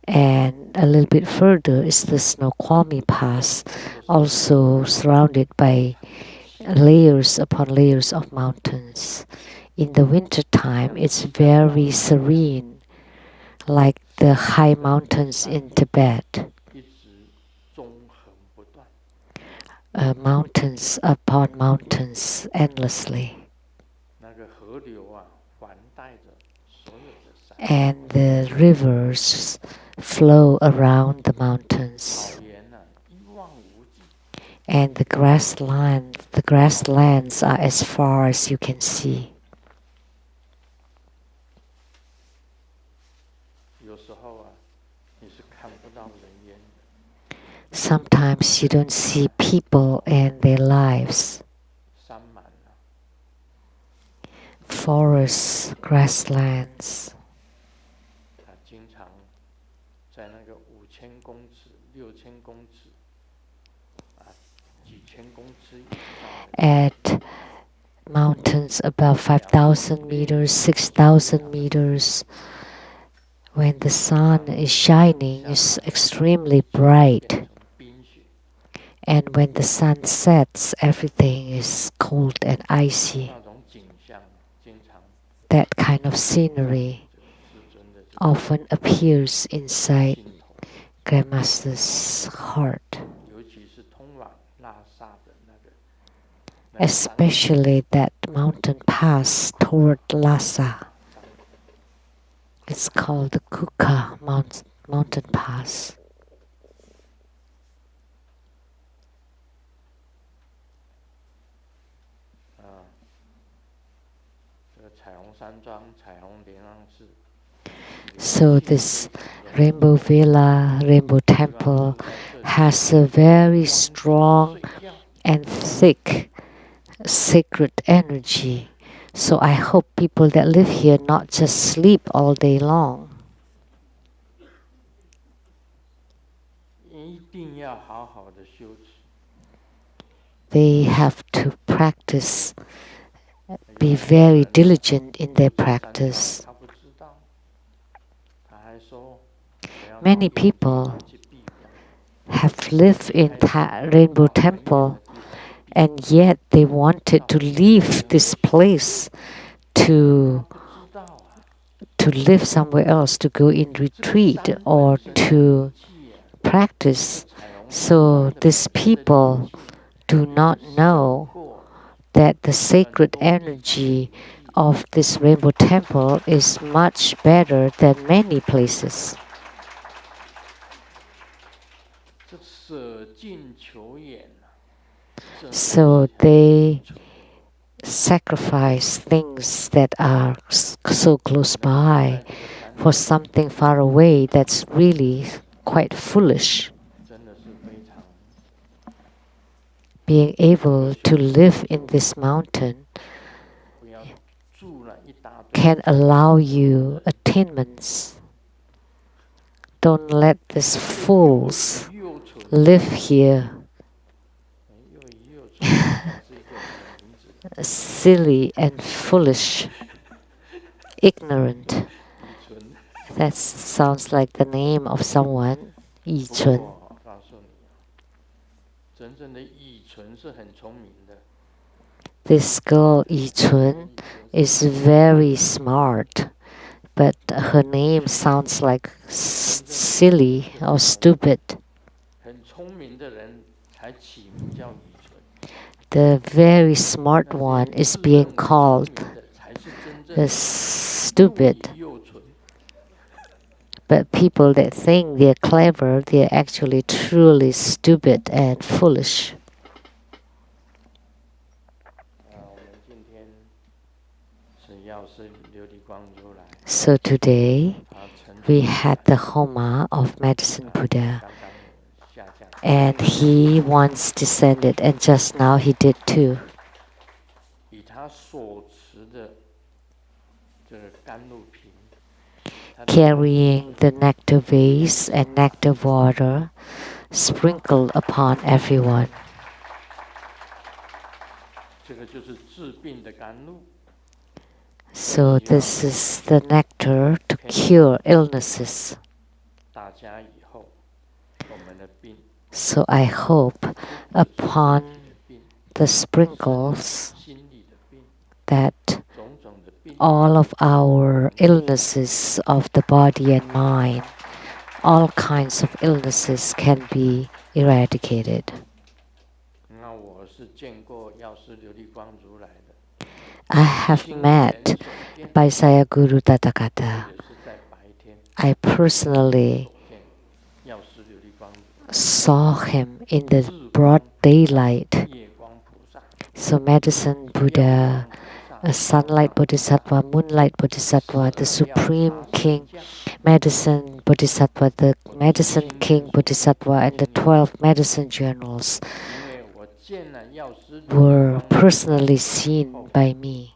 and a little bit further is the Snoqualmie Pass, also surrounded by layers upon layers of mountains. In the winter time, it's very serene, like the high mountains in Tibet. 一直纵横不断， Mountains upon mountains endlessly. 那个河流啊环带着所有的山， And the rivers flow around the mountains. 草原啊一望无际， And the grasslands are as far as you can see. 有时候啊你是看不到人烟的， Sometimes you don't see people and their lives. 山满了， Forests, grasslands. 他经常在那个5000公尺、6000公尺啊几千公尺以上的 At mountains above 5,000 meters, 6,000 meters, when the sun is shining, it's extremely 变 bright. 成冰雪， And when the sun sets, everything is cold and icy. 那种景象经常 That kind of scenery 师尊的这个 often appears inside 镜头， Grandmaster's heart, 尤其是通往拉萨的那个山 especially that mountain pass toward Lhasa. It's called the Kuka mountain pass. 啊，这个彩虹山庄、彩虹莲浪寺， So this Rainbow Villa, Rainbow Temple has a very strong 睡觉 and thick sacred energy. So I hope people that live here not just sleep all day long. 一定要好好的修持。 They have to practice, be very diligent in their practice. 他不知道，他还说 Many people have lived in Rainbow Temple, and yet they wanted to leave this place to 不知道啊， to live somewhere else, to go in retreat or to practice. So these people do not know 过 that the sacred energy of this Rainbow Temple is much better than many places. 这舍近求远啊，舍 So they sacrifice things that are so close by for something far away that's really quite foolish. 真的是非常 Being able to live in this mountain 不要住了一大堆， can allow you attainments. Don't let these fools 又蠢 live here 又蠢，是一个什么名字？ silly and foolish, ignorant. 以纯。 That sounds like the name of someone, Yi 不 Chun. 过我告诉你，真正的以纯是很聪明的。 This girl Yi Chun is very smart, but her name sounds like silly or stupid. 很聪明的人才起名叫以纯。the very smart one is being called stupid. But people that think they're clever, they're actually truly stupid and foolish. So today, we had the Homa of Medicine Buddha, and he once descended, and just now he did too. Carrying the nectar vase and nectar water sprinkled upon everyone. So this is the nectar to cure illnesses. So I hope upon the sprinkles that all of our illnesses of the body and mind, all kinds of illnesses can be eradicated. I have met Vaisaya Guru Tathagata. I personally saw him in the broad daylight. So Medicine Buddha, a sunlight bodhisattva, moonlight bodhisattva, the supreme king, medicine bodhisattva, the medicine king bodhisattva, and the 12 medicine journals were personally seen by me.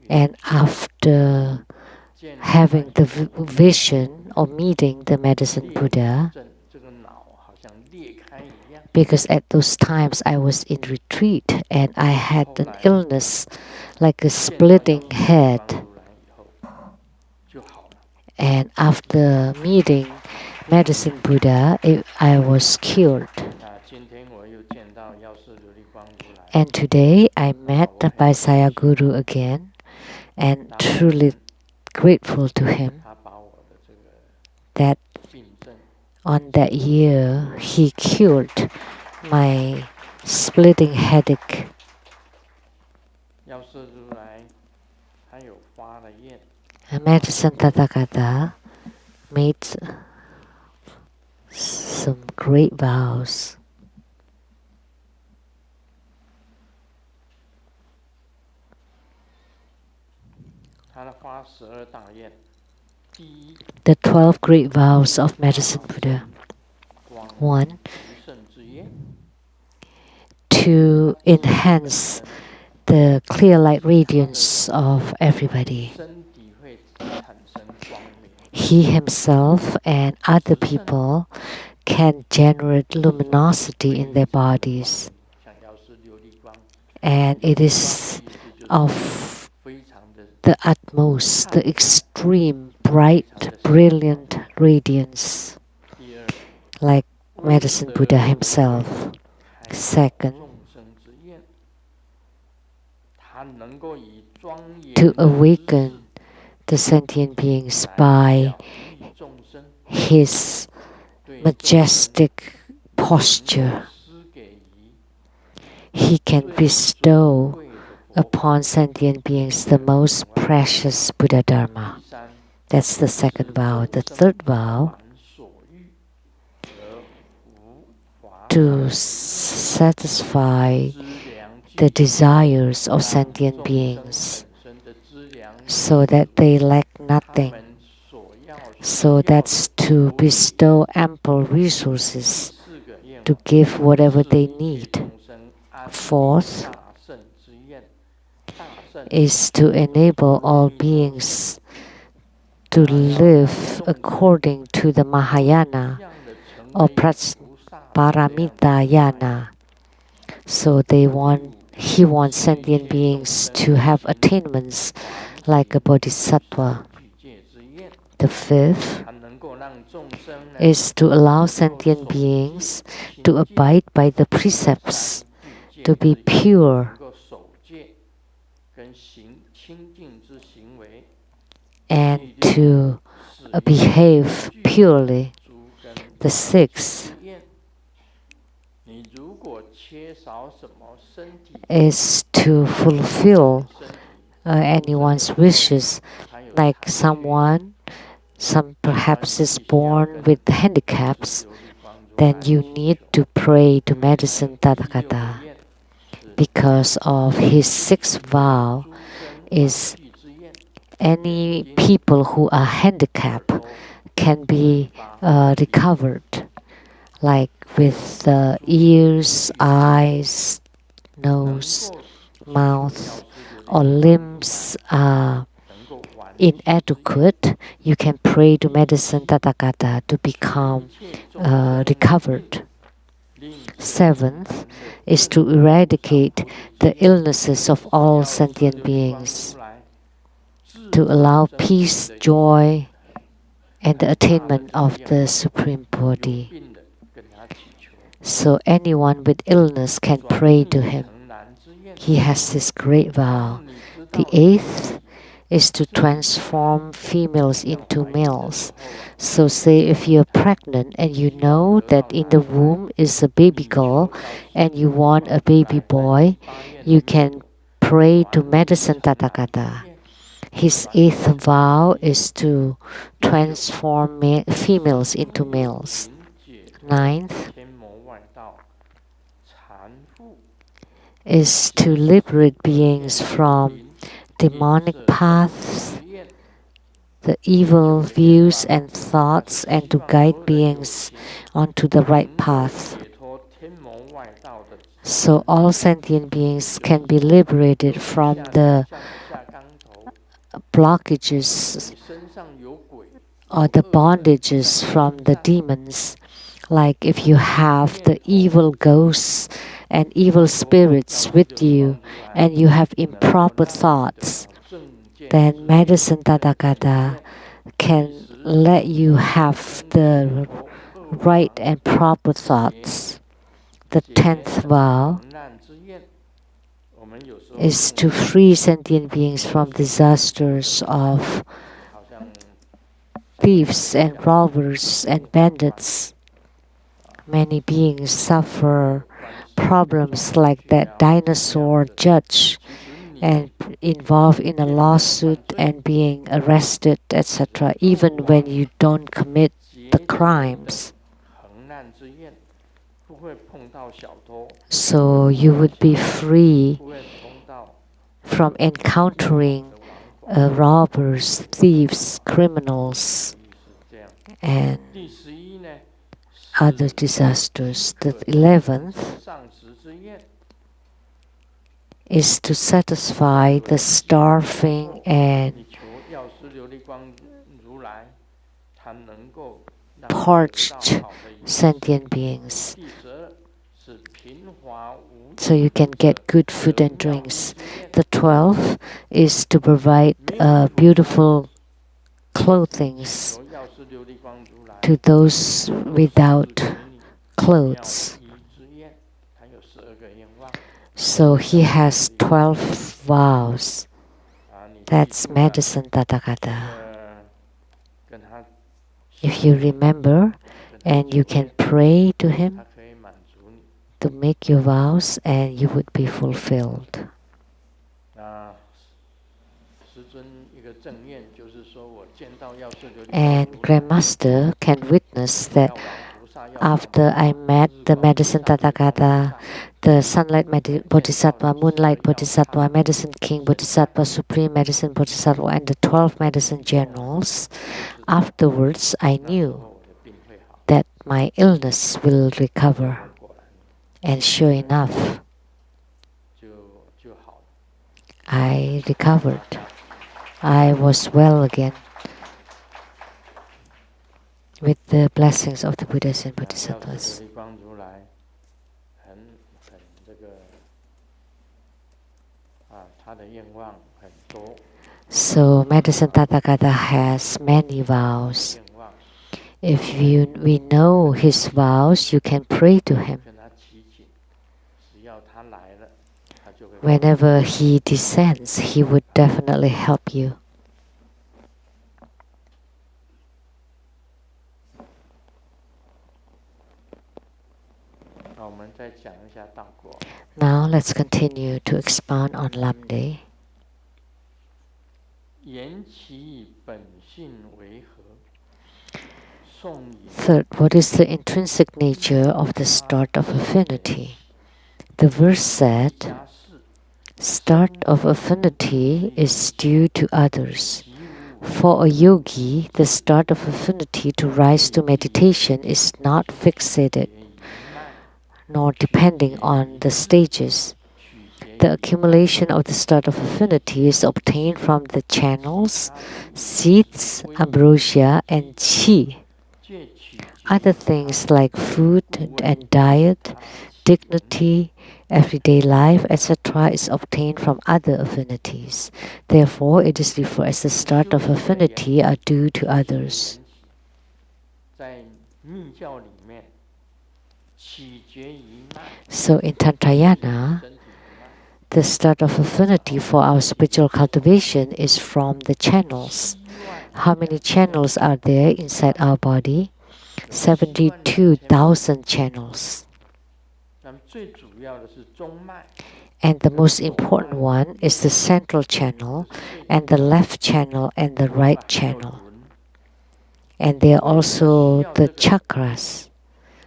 And after having the vision or meeting the medicine Buddha, because at those times I was in retreat and I had an illness like a splitting head. And after meeting Medicine Buddha, I was cured. And today I met the Vaisaya Guru again and truly grateful to him that on that year he cured my splitting headache. Medicine Tathagata made some great vows. The 12 great vows of Medicine Buddha. 1. To enhance the clear light radiance of everybody. He himself and other people can generate luminosity in their bodies. And it is of the utmost, the extreme, bright, brilliant radiance, like Medicine Buddha himself. Second, to awaken the sentient beings by his majestic posture. He can bestow upon sentient beings the most precious Buddha Dharma. That's the second vow. The third vow, to satisfy the desires of sentient beings so that they lack nothing. So that's to bestow ample resources to give whatever they need. Fourth is to enable all beings to live according to the Mahayana or Paramitayana. So he wants sentient beings to have attainments like a bodhisattva. The fifth is to allow sentient beings to abide by the precepts, to be pure, and to behave purely. The sixth is to fulfill anyone's wishes, like some perhaps is born with handicaps, then you need to pray to medicine Tathagata. Because of his sixth vow is any people who are handicapped can be recovered, like with the ears, eyes, nose, mouth, or limbs are inadequate, you can pray to medicine Tathagata to become recovered. Seventh is to eradicate the illnesses of all sentient beings, to allow peace, joy, and the attainment of the Supreme Body. So anyone with illness can pray to him. He has this great vow. The eighth is to transform females into males. So say if you're pregnant and you know that in the womb is a baby girl and you want a baby boy, you can pray to medicine Tathagata. His eighth vow is to transform females into males. Ninth is to liberate beings from demonic paths, the evil views and thoughts, and to guide beings onto the right path. So all sentient beings can be liberated from the blockages or the bondages from the demons. Like if you have the evil ghosts and evil spirits with you and you have improper thoughts, then medicine Tathagata can let you have the right and proper thoughts. The 10th vow is to free sentient beings from disasters of thieves and robbers and bandits. Many beings suffer problems like that dinosaur judge and involved in a lawsuit and being arrested, etc., even when you don't commit the crimes. So you would be free from encountering robbers, thieves, criminals, and other disasters. The 11th is to satisfy the starving and parched sentient beings, so you can get good food and drinks. The 12th is to provide beautiful clothing to those without clothes. So he has 12 vows. That's medicine Tathagata. If you remember, and you can pray to him to make your vows, and you would be fulfilled. And Grandmaster can witness that after I met the medicine Tathagata, the Sunlight Bodhisattva, Moonlight Bodhisattva, Medicine King Bodhisattva, Supreme Medicine Bodhisattva, and the 12 medicine generals, afterwards I knew that my illness will recover. And sure enough, I recovered. I was well again with the blessings of the Buddhas and Bodhisattvas. So medicine Tathagata has many vows. If we know his vows, you can pray to him. Whenever he descends, he would definitely help you. 好，我们再讲一下道果。 Now let's continue to expound on Lamdre. 言其以本性为何？颂也。Third, what is the intrinsic nature of the start of affinity? The verse said, start of affinity is due to others. For a yogi, the start of affinity to rise to meditation is not fixated, nor depending on the stages. The accumulation of the start of affinity is obtained from the channels, seeds, ambrosia, and qi. Other things like food and diet, dignity, everyday life, etc. is obtained from other affinities. Therefore, it is referred as the start of affinity are due to others. So in Tantrayana, the start of affinity for our spiritual cultivation is from the channels. How many channels are there inside our body? 72,000 channels. And the most important one is the central channel, and the left channel, and the right channel. And they are also the chakras.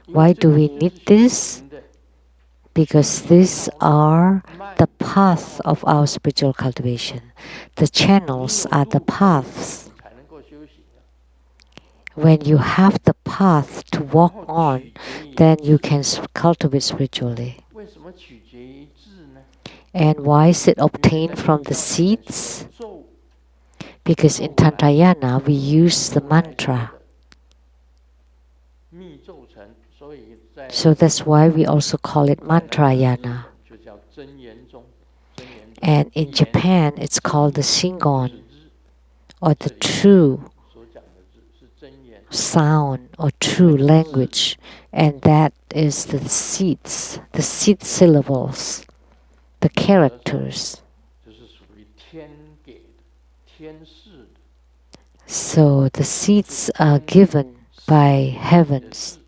Why do we need this? Because these are the path of our spiritual cultivation. The channels are the paths. When you have the path to walk on, then you can cultivate spiritually. And why is it obtained from the seeds? Because in Tantrayana we use the mantra. So that's why we also call it mantrayana. And in Japan it's called the Shingon, or the true sound or true language, and that is the seeds, the seed syllables, the characters. So the seeds are given by heavens.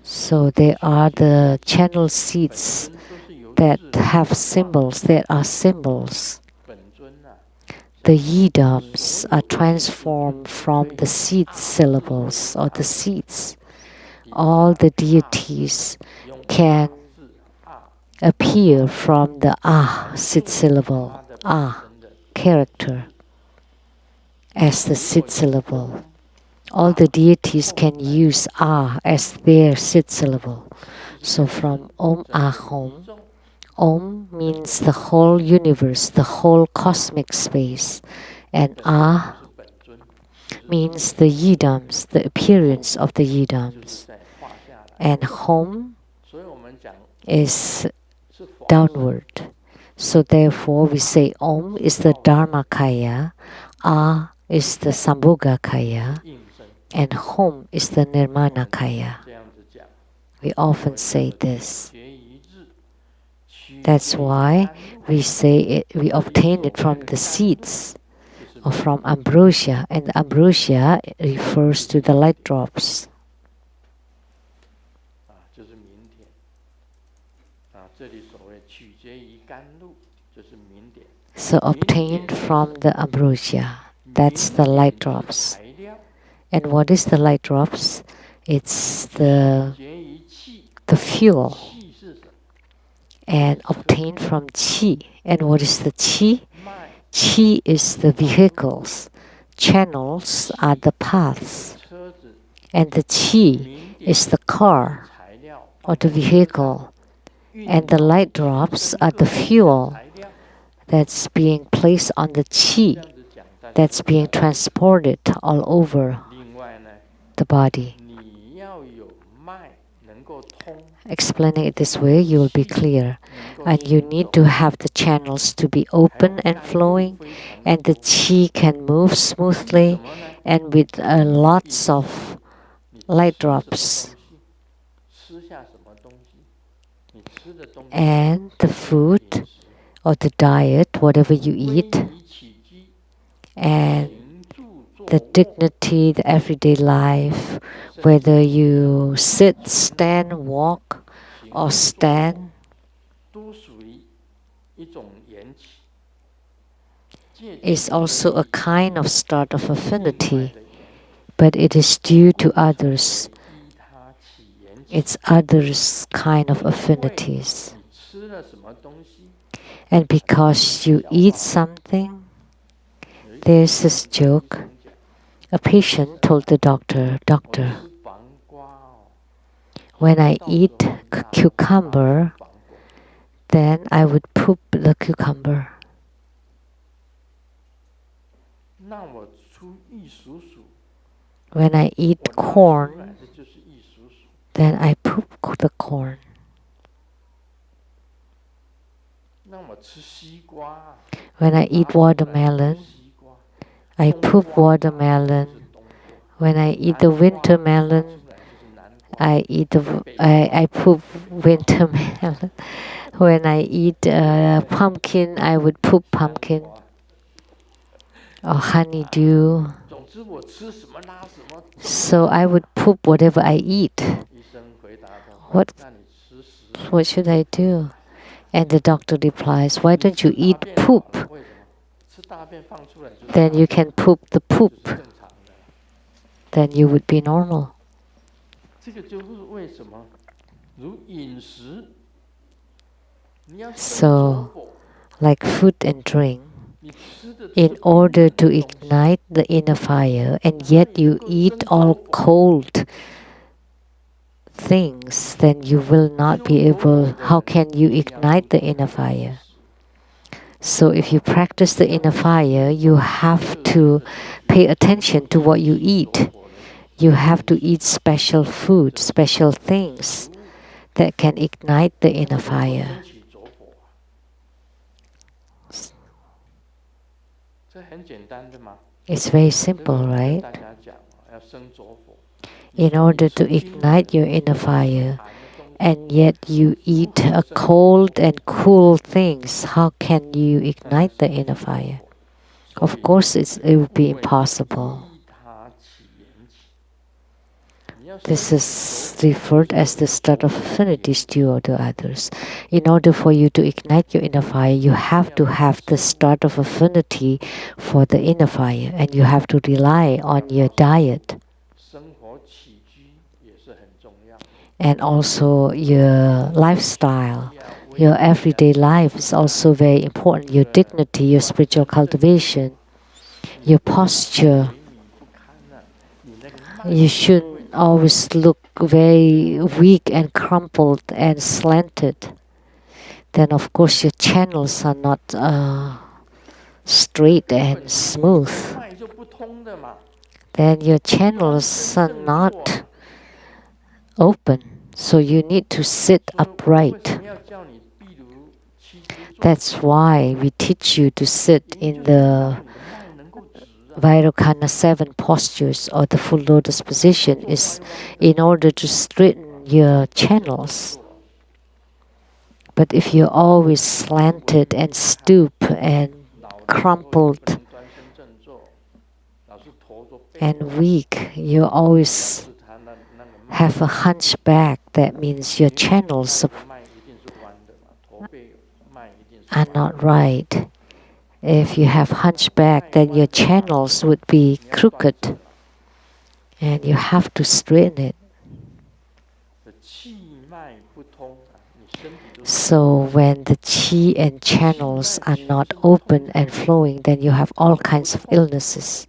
So they are the channel seeds that have symbols, that are symbols. The yidams are transformed from the seed syllables or the seeds. All the deities can appear from the seed syllable, character, as the seed syllable. All the deities can use as their seed syllable. So from Om Ahom, Om means the whole universe, the whole cosmic space, and means the yidams, the appearance of the yidams. And Hom is downward. So therefore we say Om is the Dharmakaya, is the Sambhogakaya, and Hom is the Nirmanakaya. We often say this. That's why we say it, we obtain it from the seeds or from ambrosia, and the ambrosia refers to the light drops. So obtained from the ambrosia, that's the light drops. And what is the light drops? It's the fuel, and obtained from qi. And what is the qi? Qi is the vehicles. Channels are the paths. And the qi is the car or the vehicle. And the light drops are the fuel that's being placed on the qi, that's being transported all over the body. Explaining it this way, you will be clear. And you need to have the channels to be open and flowing, and the qi can move smoothly and with lots of light drops. And the food or the diet, whatever you eat, and the dignity, the everyday life, whether you sit, stand, walk, or stand, is also a kind of start of affinity, but it is due to others. It's others' kind of affinities. And because you eat something, there's this joke. A patient told the doctor, "Doctor, when I eat cucumber, then I would poop the cucumber. When I eat corn, then I poop the corn. When I eat watermelon, I poop watermelon. When I eat the winter melon, I poop winter melon. When I eat pumpkin, I would poop pumpkin or honeydew. So I would poop whatever I eat. What should I do?" And the doctor replies, "Why don't you eat poop? Then you can poop the poop. Then you would be normal." So, like food and drink, in order to ignite the inner fire, and yet you eat all cold things, then you will not be able. How can you ignite the inner fire? So if you practice the inner fire, you have to pay attention to what you eat. You have to eat special food, special things that can ignite the inner fire. It's very simple, right? In order to ignite your inner fire, and yet you eat a cold and cool things, how can you ignite the inner fire? Of course, it would be impossible. This is referred as the start of affinities to others. In order for you to ignite your inner fire, you have to have the start of affinity for the inner fire, and you have to rely on your diet. And also your lifestyle, your everyday life is also very important. Your dignity, your spiritual cultivation, your posture. You shouldn't always look very weak and crumpled and slanted. Then of course your channels are not straight and smooth. Then your channels are not open, so you need to sit upright. That's why we teach you to sit in the Vairocana 7 postures or the full lotus position, is in order to straighten your channels. But if you're always slanted and stoop and crumpled and weak, you always have a hunchback. That means your channels are not right. If you have hunchback, then your channels would be crooked, and you have to straighten it. So when the qi and channels are not open and flowing, then you have all kinds of illnesses.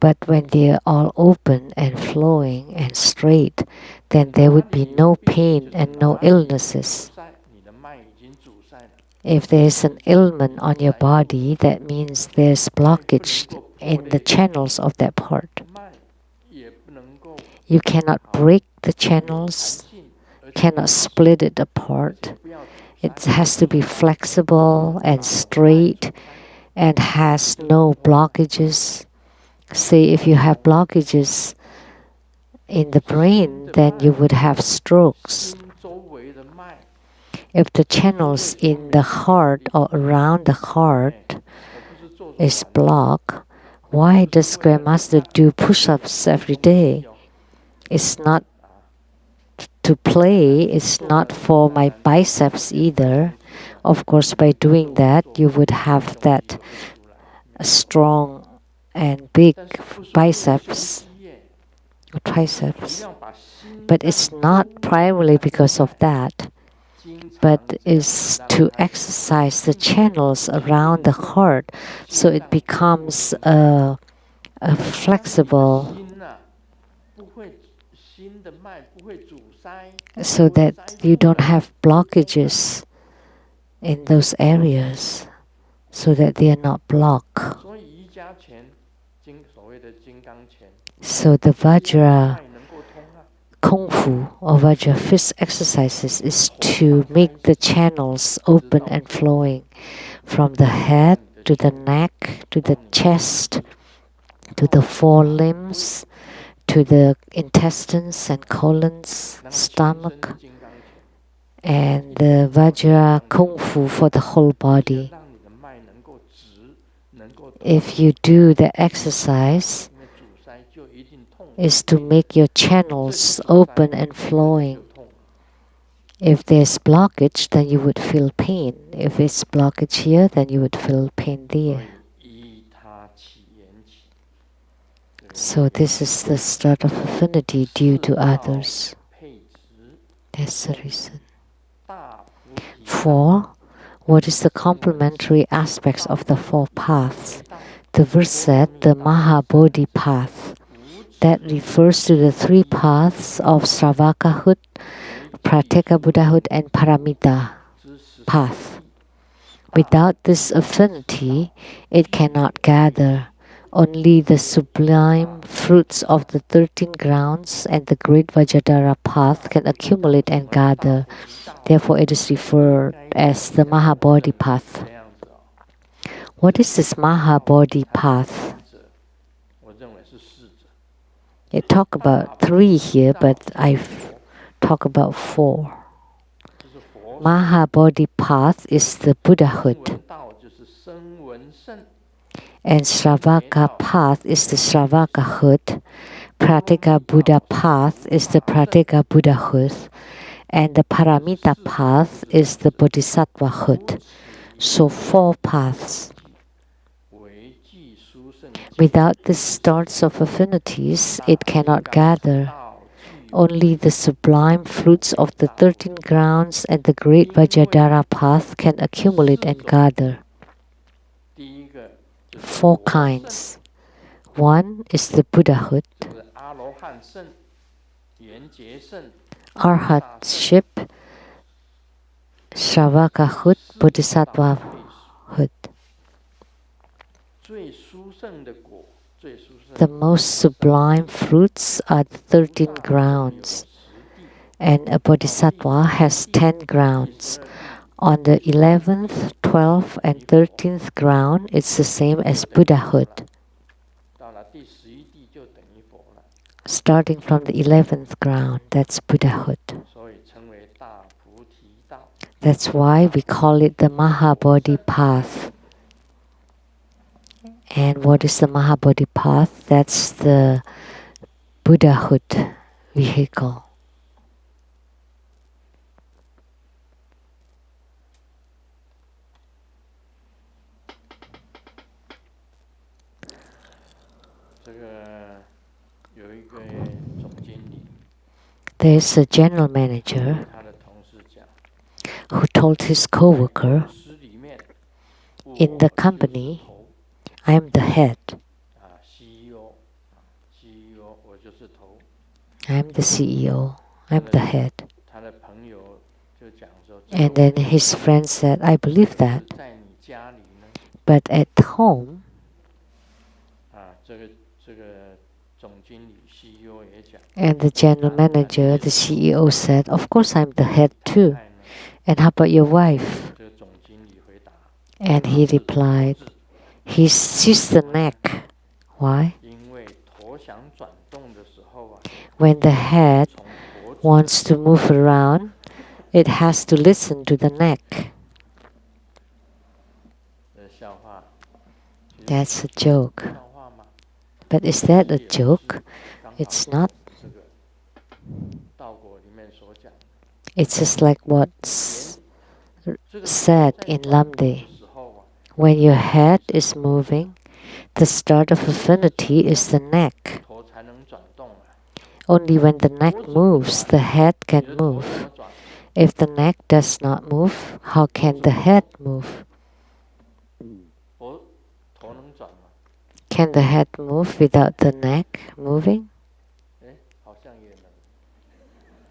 But when they are all open and flowing and straight, then there would be no pain and no illnesses. If there is an ailment on your body, that means there's blockage in the channels of that part. You cannot break the channels, cannot split it apart. It has to be flexible and straight and has no blockages. Say if you have blockages in the brain, then you would have strokes. If the channels in the heart or around the heart is blocked, Why does Grandmaster do push-ups every day? It's not to play, it's not for my biceps either. Of course, by doing that, you would have that strong and big biceps or triceps. But it's not primarily because of that, but is to exercise the channels around the heart so it becomes a flexible, so that you don't have blockages in those areas, so that they are not blocked. So the Vajra Kung Fu or Vajra fist exercises is to make the channels open and flowing from the head to the neck, to the chest, to the forelimbs, to the intestines and colons, stomach, and the Vajra Kung Fu for the whole body. If you do the exercise, is to make your channels open and flowing. If there's blockage, then you would feel pain. If it's blockage here, then you would feel pain there. So this is the start of affinity due to others. That's the reason. 4. What is the complementary aspects of the 4 paths? The verse said the Mahabodhi path. That refers to the 3 paths of Sravakahood, Pratyeka Buddhahood, and Paramita path. Without this affinity, it cannot gather. Only the sublime fruits of the 13 grounds and the great Vajradhara path can accumulate and gather. Therefore, it is referred as the Mahabodhi path. What is this Mahabodhi path? I talk about 3 here, but I've talked about 4. Mahabodhi path is the Buddhahood, and Sravaka path is the Sravakahood. Pratyeka Buddha path is the Pratyeka Buddhahood, and the Paramita path is the Bodhisattvahood. So 4 paths. Without the starts of affinities, it cannot gather. Only the sublime fruits of the 13 grounds and the great Vajradhara path can accumulate and gather. 4 kinds. 1 is the Buddhahood, Arhatship, Sravakahood, Bodhisattvahood. The most sublime fruits are the 13 grounds, and a bodhisattva has 10 grounds. On the 11th, 12th, and 13th ground, it's the same as Buddhahood. Starting from the 11th ground, that's Buddhahood. That's why we call it the Mahabodhi path. And what is the Mahabodhi path? That's the Buddhahood vehicle. There's a general manager who told his co-worker, in the company, I am the head. I am the CEO. I am the head. And then his friend said, I believe that. But at home, and the general manager, the CEO said, of course I'm the head too. And how about your wife? And he replied, she's the neck. Why? When the head wants to move around, it has to listen to the neck. That's a joke. But is that a joke? It's not. It's just like what's said in Lamdre. When your head is moving, the start of affinity is the neck. Only when the neck moves, the head can move. If the neck does not move, how can the head move? Can the head move without the neck moving?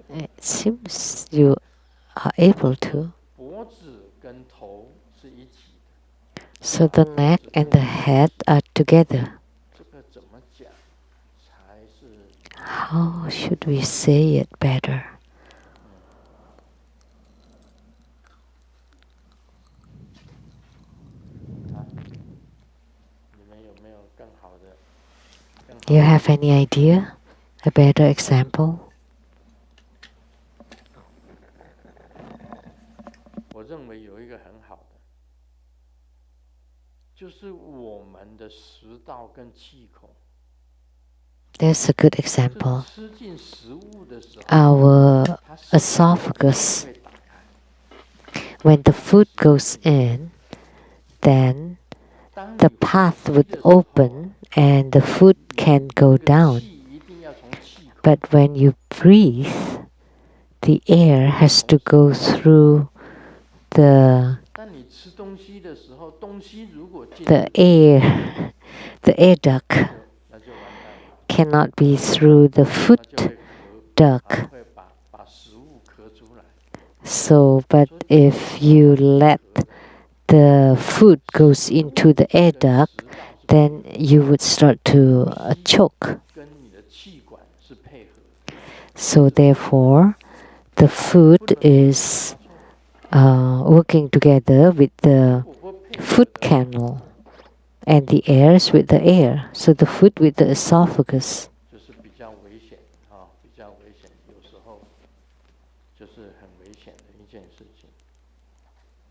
It seems you are able to. So the neck and the head are together. How should we say it better? You have any idea? A better example? 我认为有一个很好的，就是我们的食道跟气孔。 There's a good example. Our esophagus, when the food goes in, then the path would open and the food can go down. But when you breathe, the air has to go through the air duct cannot be through the food duct. So, but if you let the food goes into the air duct, then you would start to choke. So therefore, the food is working together with the food canal and the air is with the air. So the food with the esophagus.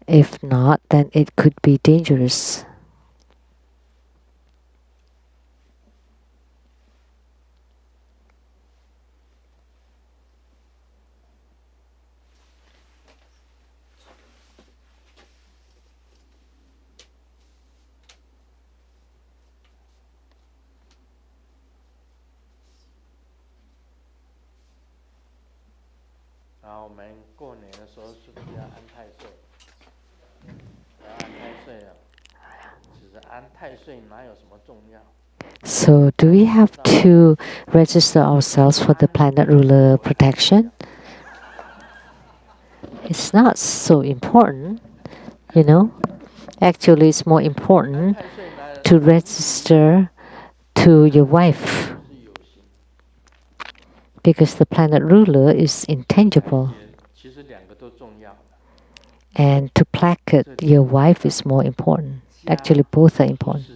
If not, then it could be dangerous. So, do we have to register ourselves for the planet ruler protection? It's not so important, you know. Actually, it's more important to register to your wife because the planet ruler is intangible. And to placate your wife is more important. Actually, both are important.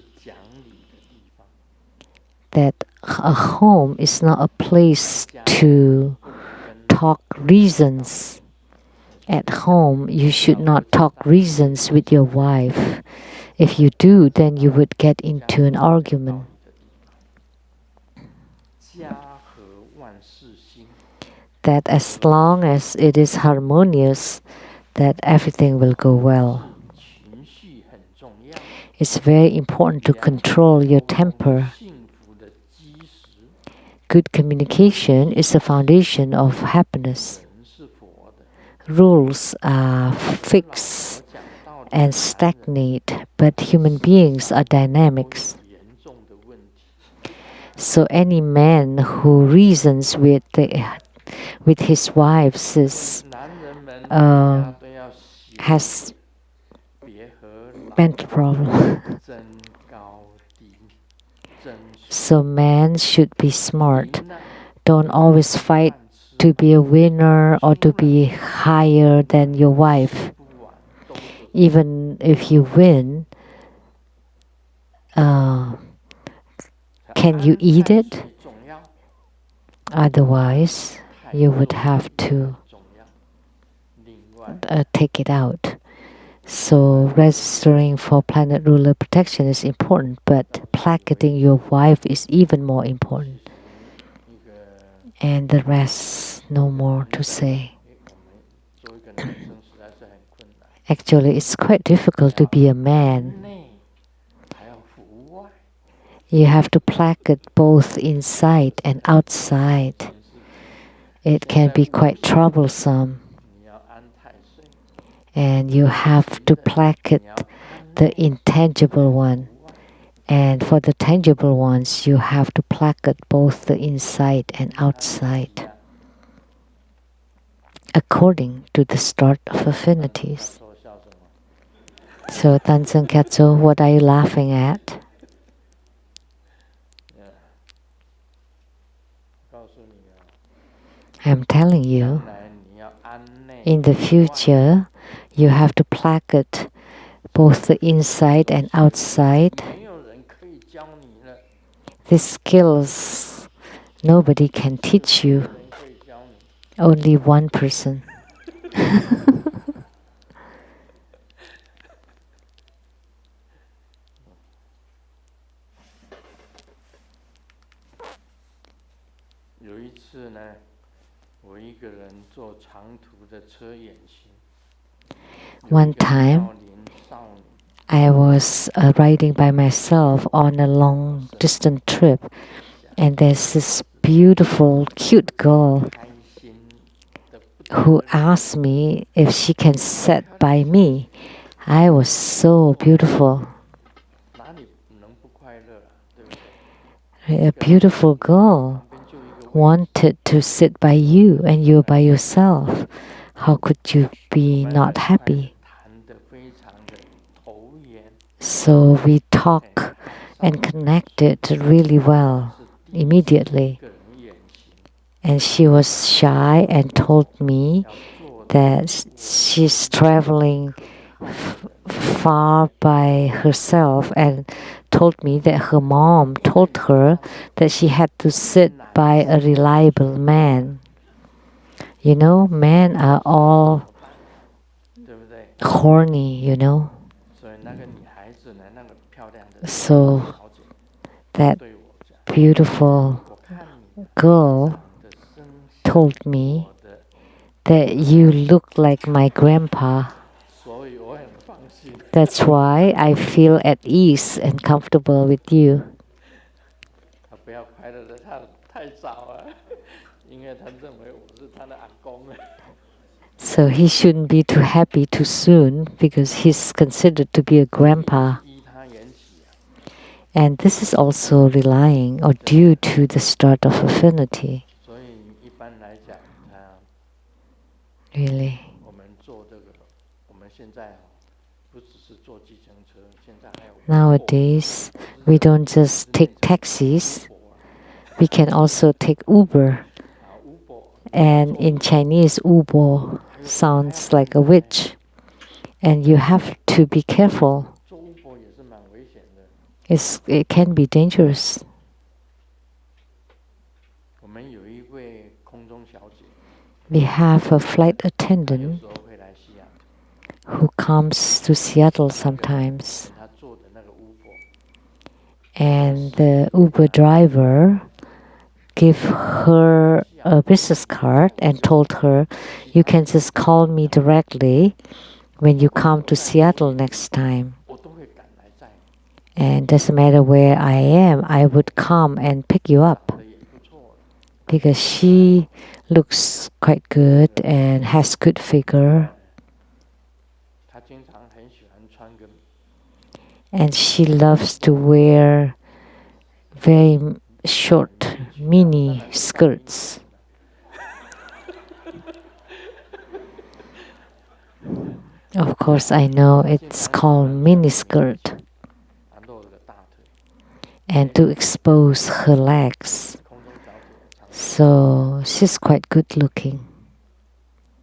That a home is not a place to talk reasons. At home, you should not talk reasons with your wife. If you do, then you would get into an argument. That as long as it is harmonious, that everything will go well. It's very important to control your temper. Good communication is the foundation of happiness. Rules are fixed and stagnate, but human beings are dynamics. So any man who reasons with his wife has mental problem. So man should be smart. Don't always fight to be a winner or to be higher than your wife. Even if you win, can you eat it? Otherwise, you would have to take it out. So registering for planet ruler protection is important, but placarding your wife is even more important. 一个 And the rest, no more to say. 我们做一个男生实在是很困难。 Actually, it's quite difficult to be a man. 内还要服外， You have to placard both inside and outside. 真是 It can be quite troublesome. 你要安太岁， And you have to 你 placard 要安 the 内 intangible one. 服外， And for the tangible ones, you have to placard both the inside and outside, according to the start of affinities. 说笑什么？ So, Tanzan Katso, what are you laughing at? 告诉你啊， I'm telling you, 将来你要安内 in the 服外， future, you have to placard both the inside and outside. 没有人可以教你了， These skills, nobody can teach 没有 you, 人可以教你。 only one person. 有一次呢，我一个人坐长途的车远行。 One time, 有一个妙龄少女 I was riding by myself on a long distance trip, and there's this beautiful, cute girl 开心的不得 who 了， asked me if she can sit by me. I was so beautiful. 哪里能不快乐啊？对不对？ A beautiful girl 旁边就一个位置 wanted to sit by you, and you're by yourself. How could you be 我们 not 很快 happy? 谈得非常的投缘， So we 很 talk 开 and 心 connected really well 是第一次 immediately. 一个人远行， And she was shy and told me 要做的 that she's traveling 看的 far by herself, and told me that her mom told her that she had to sit by a reliable man. You know, men are all 对不对？ horny, you know. 所以那个女孩子呢，那个漂亮的 So 小姐 that 对我讲， beautiful 我看你 girl 长得生 told me 我的， that you look like my grandpa. 所以我很放心。 That's why I feel at ease and comfortable with you. 他不要快乐的太早啊，因为他认为我是他的阿公啊。 So he shouldn't be too happy too soon, because he's considered to be a grandpa. 依他缘起啊， And this is also relying or due to the start of affinity. 所以一般来讲，啊， Really. 我们做这个，我们现在不只是坐计程车，现在还有 Nowadays, we don't just take taxis, we can also take Uber. Uber And in Chinese, Ubo sounds like a witch. And you have to be careful. 做 Uber 也是蛮危险的。 It can be dangerous. 我们有一位空中小姐， We have a flight 她有 attendant 时候会来西雅图， who comes to Seattle sometimes. 她坐的那个 Uber， And the Uber driver gave her a business card and told her, you can just call me directly when you come to Seattle next time. 我都会赶来载你， And doesn't matter where I am, I would come and pick you up, 长得也不错。 because she looks quite good and has good figure, 她经常很喜欢穿个 and she loves to wear very short mini skirts. Of course, I know it's called mini skirt, 她露了个大腿， and to expose her legs. 空中小姐常 So she's quite good looking.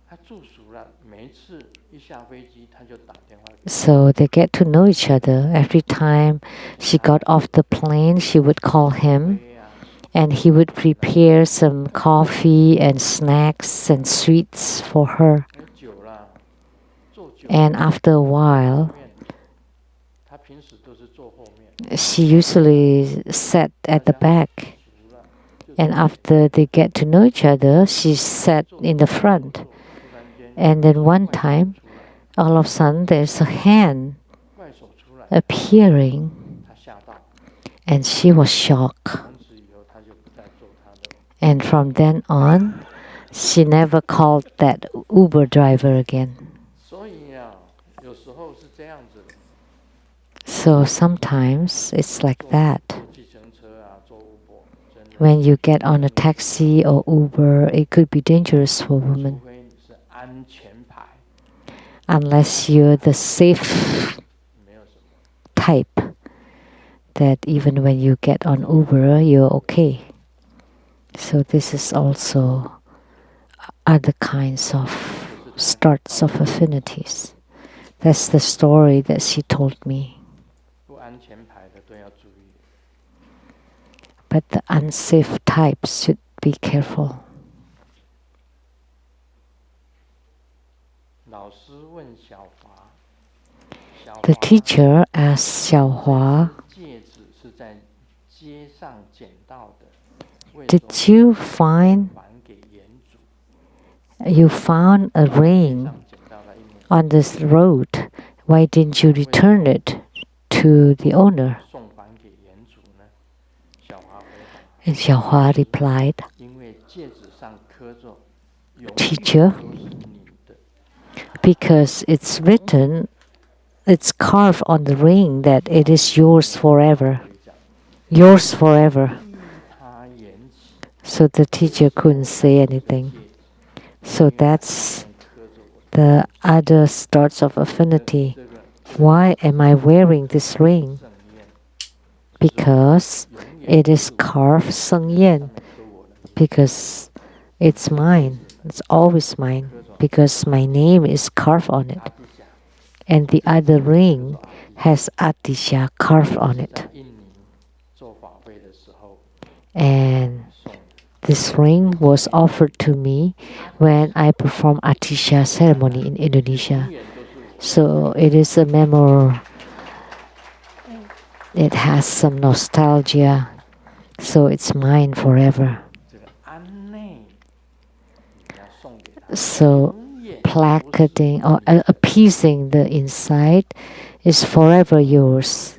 她住熟了，每一次一下飞机，她就打电话给 So they get to know each other. Every time she got off the plane, she would call him, 飞啊， and he would prepare some coffee and snacks and sweets for her. 久了，坐 And after a while, she usually sat at the back. And after they get to know each other, she sat in the front. And then one time, all of a sudden, there's a hand appearing. And she was shocked. And from then on, she never called that Uber driver again. So sometimes it's like that. When you get on a taxi or Uber, it could be dangerous for women. Unless you're the safe type, that even when you get on Uber, you're okay. So this is also other kinds of starts of affinities. That's the story that she told me. But the unsafe types should be careful. The teacher asked Xiaohua, "Did you found a ring on this road? Why didn't you return it to the owner?" And Xiaohua replied, "Teacher, because it's written, it's carved on the ring that it is yours forever. Yours forever." So the teacher couldn't say anything. So that's the other starts of affinity. Why am I wearing this ring? Because it is carved Seng Yan. Because it's mine. It's always mine. Because my name is carved on it. And the other ring has Atisha carved on it. And this ring was offered to me when I performed Atisha ceremony in Indonesia. So it is a memory. It has some nostalgia. So it's mine forever. So placarding or appeasing the inside is forever yours.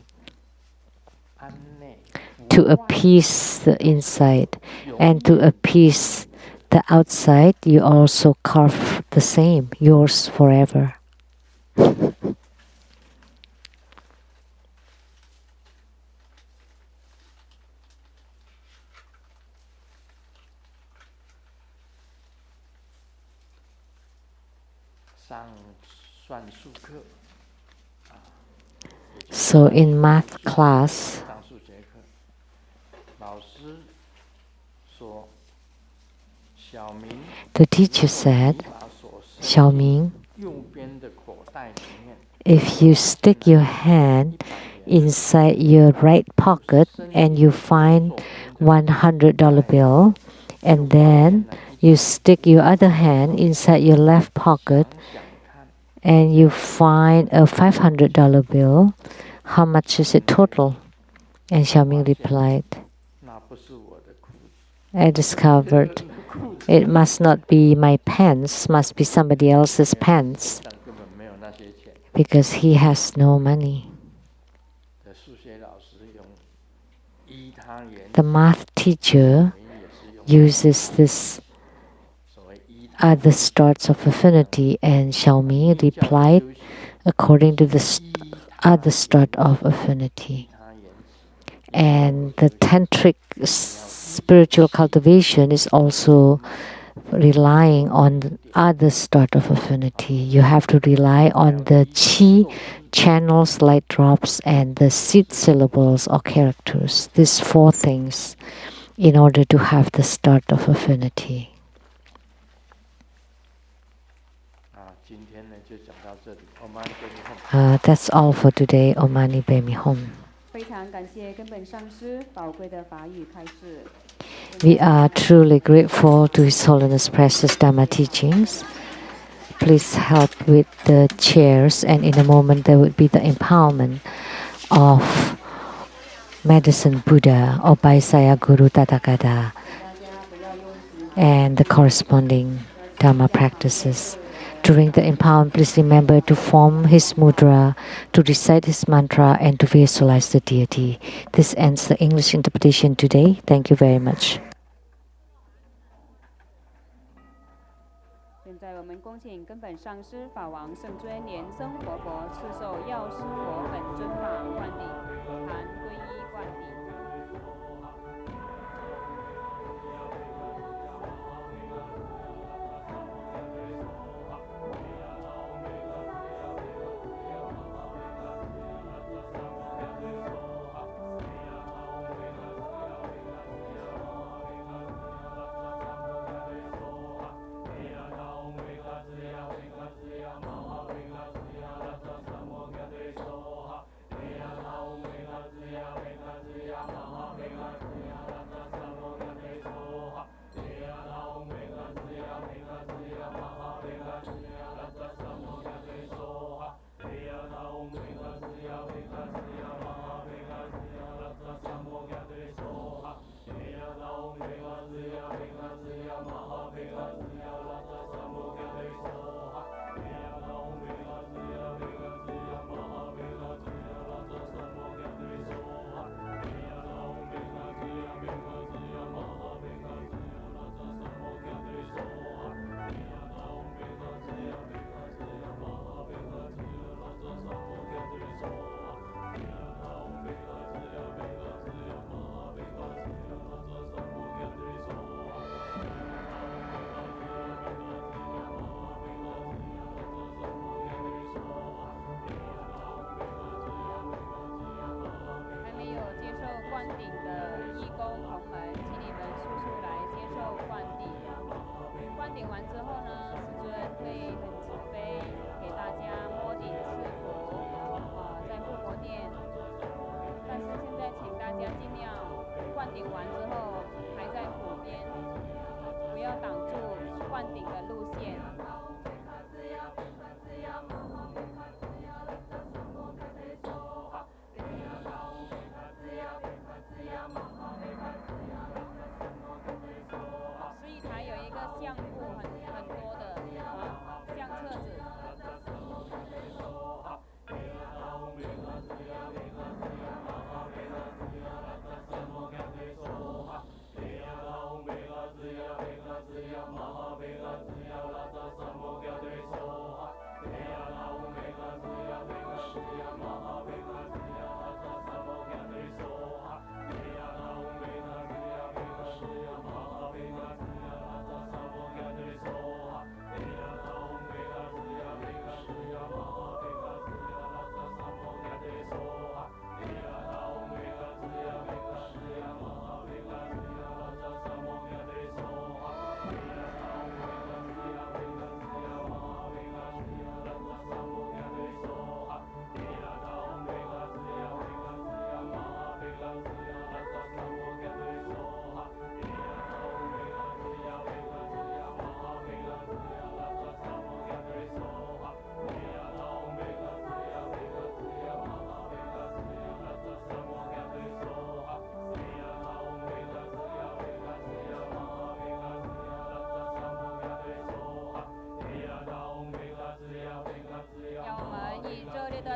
To appease the inside and to appease the outside, you also carve the same, yours forever. So in math class, the teacher said, "Xiaoming, if you stick your hand inside your right pocket and you find $100 bill, and then you stick your other hand inside your left pocket and you find a $500 bill, how much is it total?" And Xiaoming replied, "I discovered it must not be my pants, must be somebody else's pants, because he has no money." The math teacher uses this other starts of affinity, and Xiaoming replied according to the other start of affinity. And the tantric spiritual cultivation is also relying on the other start of affinity. You have to rely on the chi channels, light drops, and the seed syllables or characters. These four things in order to have the start of affinity. That's all for today. Om Mani Padme Hum. We are truly grateful to His Holiness Precious Dharma teachings. please help with the chairs, and in a moment there would be the empowerment of Medicine Buddha or Baisaya Guru Tathagata and the corresponding Dharma practices. During the empowerment, please remember to form his mudra, to recite his mantra, and to visualize the deity. This ends the English interpretation today. Thank you very much. 现在我们恭请根本上师法王圣尊莲生活佛赐授药师佛本尊法灌顶，含皈依灌顶。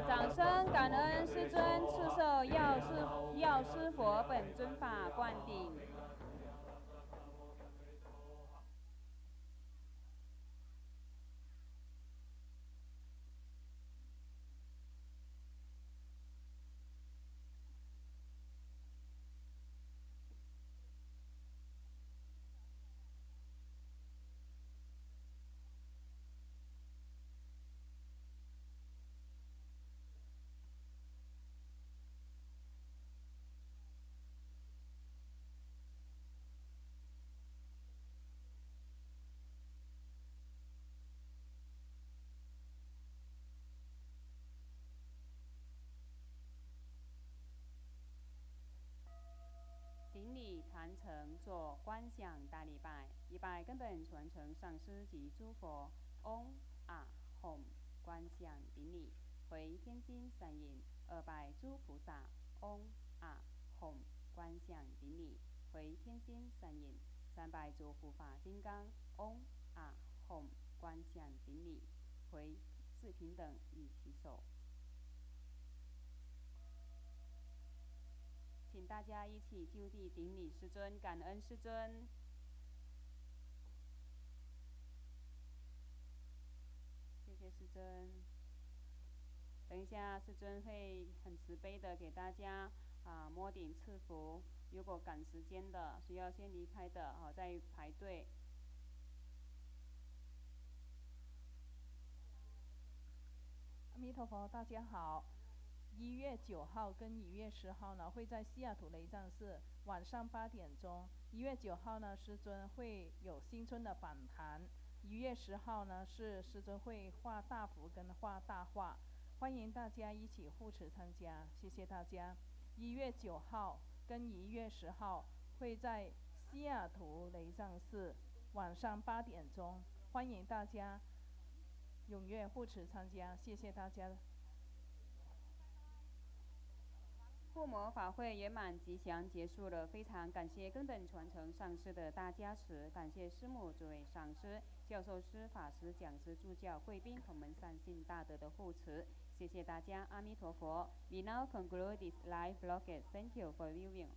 掌声感恩师尊赐授药师佛本尊法灌顶。顶礼坛城做观想大礼拜，一拜根本传承上师及诸佛。嗡啊吽观想顶礼，回天心善引，2拜诸菩萨，嗡啊吽观想顶礼，回天心善引，3拜诸护法金刚，嗡啊吽观想顶礼，回四平等与其手。请大家一起就地顶礼师尊，感恩师尊。谢谢师尊。等一下，师尊会很慈悲的给大家摸顶赐福。如果赶时间的，需要先离开的再排队。阿弥陀佛，大家好。1月9号跟1月10号呢，会在西雅图雷藏寺晚上8点钟。1月9号呢，师尊会有新春的访谈。1月10号呢，是师尊会画大幅跟画大画，欢迎大家一起护持参加，谢谢大家。1月9号跟1月10号会在西雅图雷藏寺晚上8点钟，欢迎大家踊跃护持参加，谢谢大家。护摩法会圆满吉祥结束了，非常感谢根本传承上师的大加持，感谢师母、诸位上师、教授师、法师、讲师、助教、贵宾同门善信大德的护持，谢谢大家，阿弥陀佛。We now conclude this live broadcast. Thank you for viewing.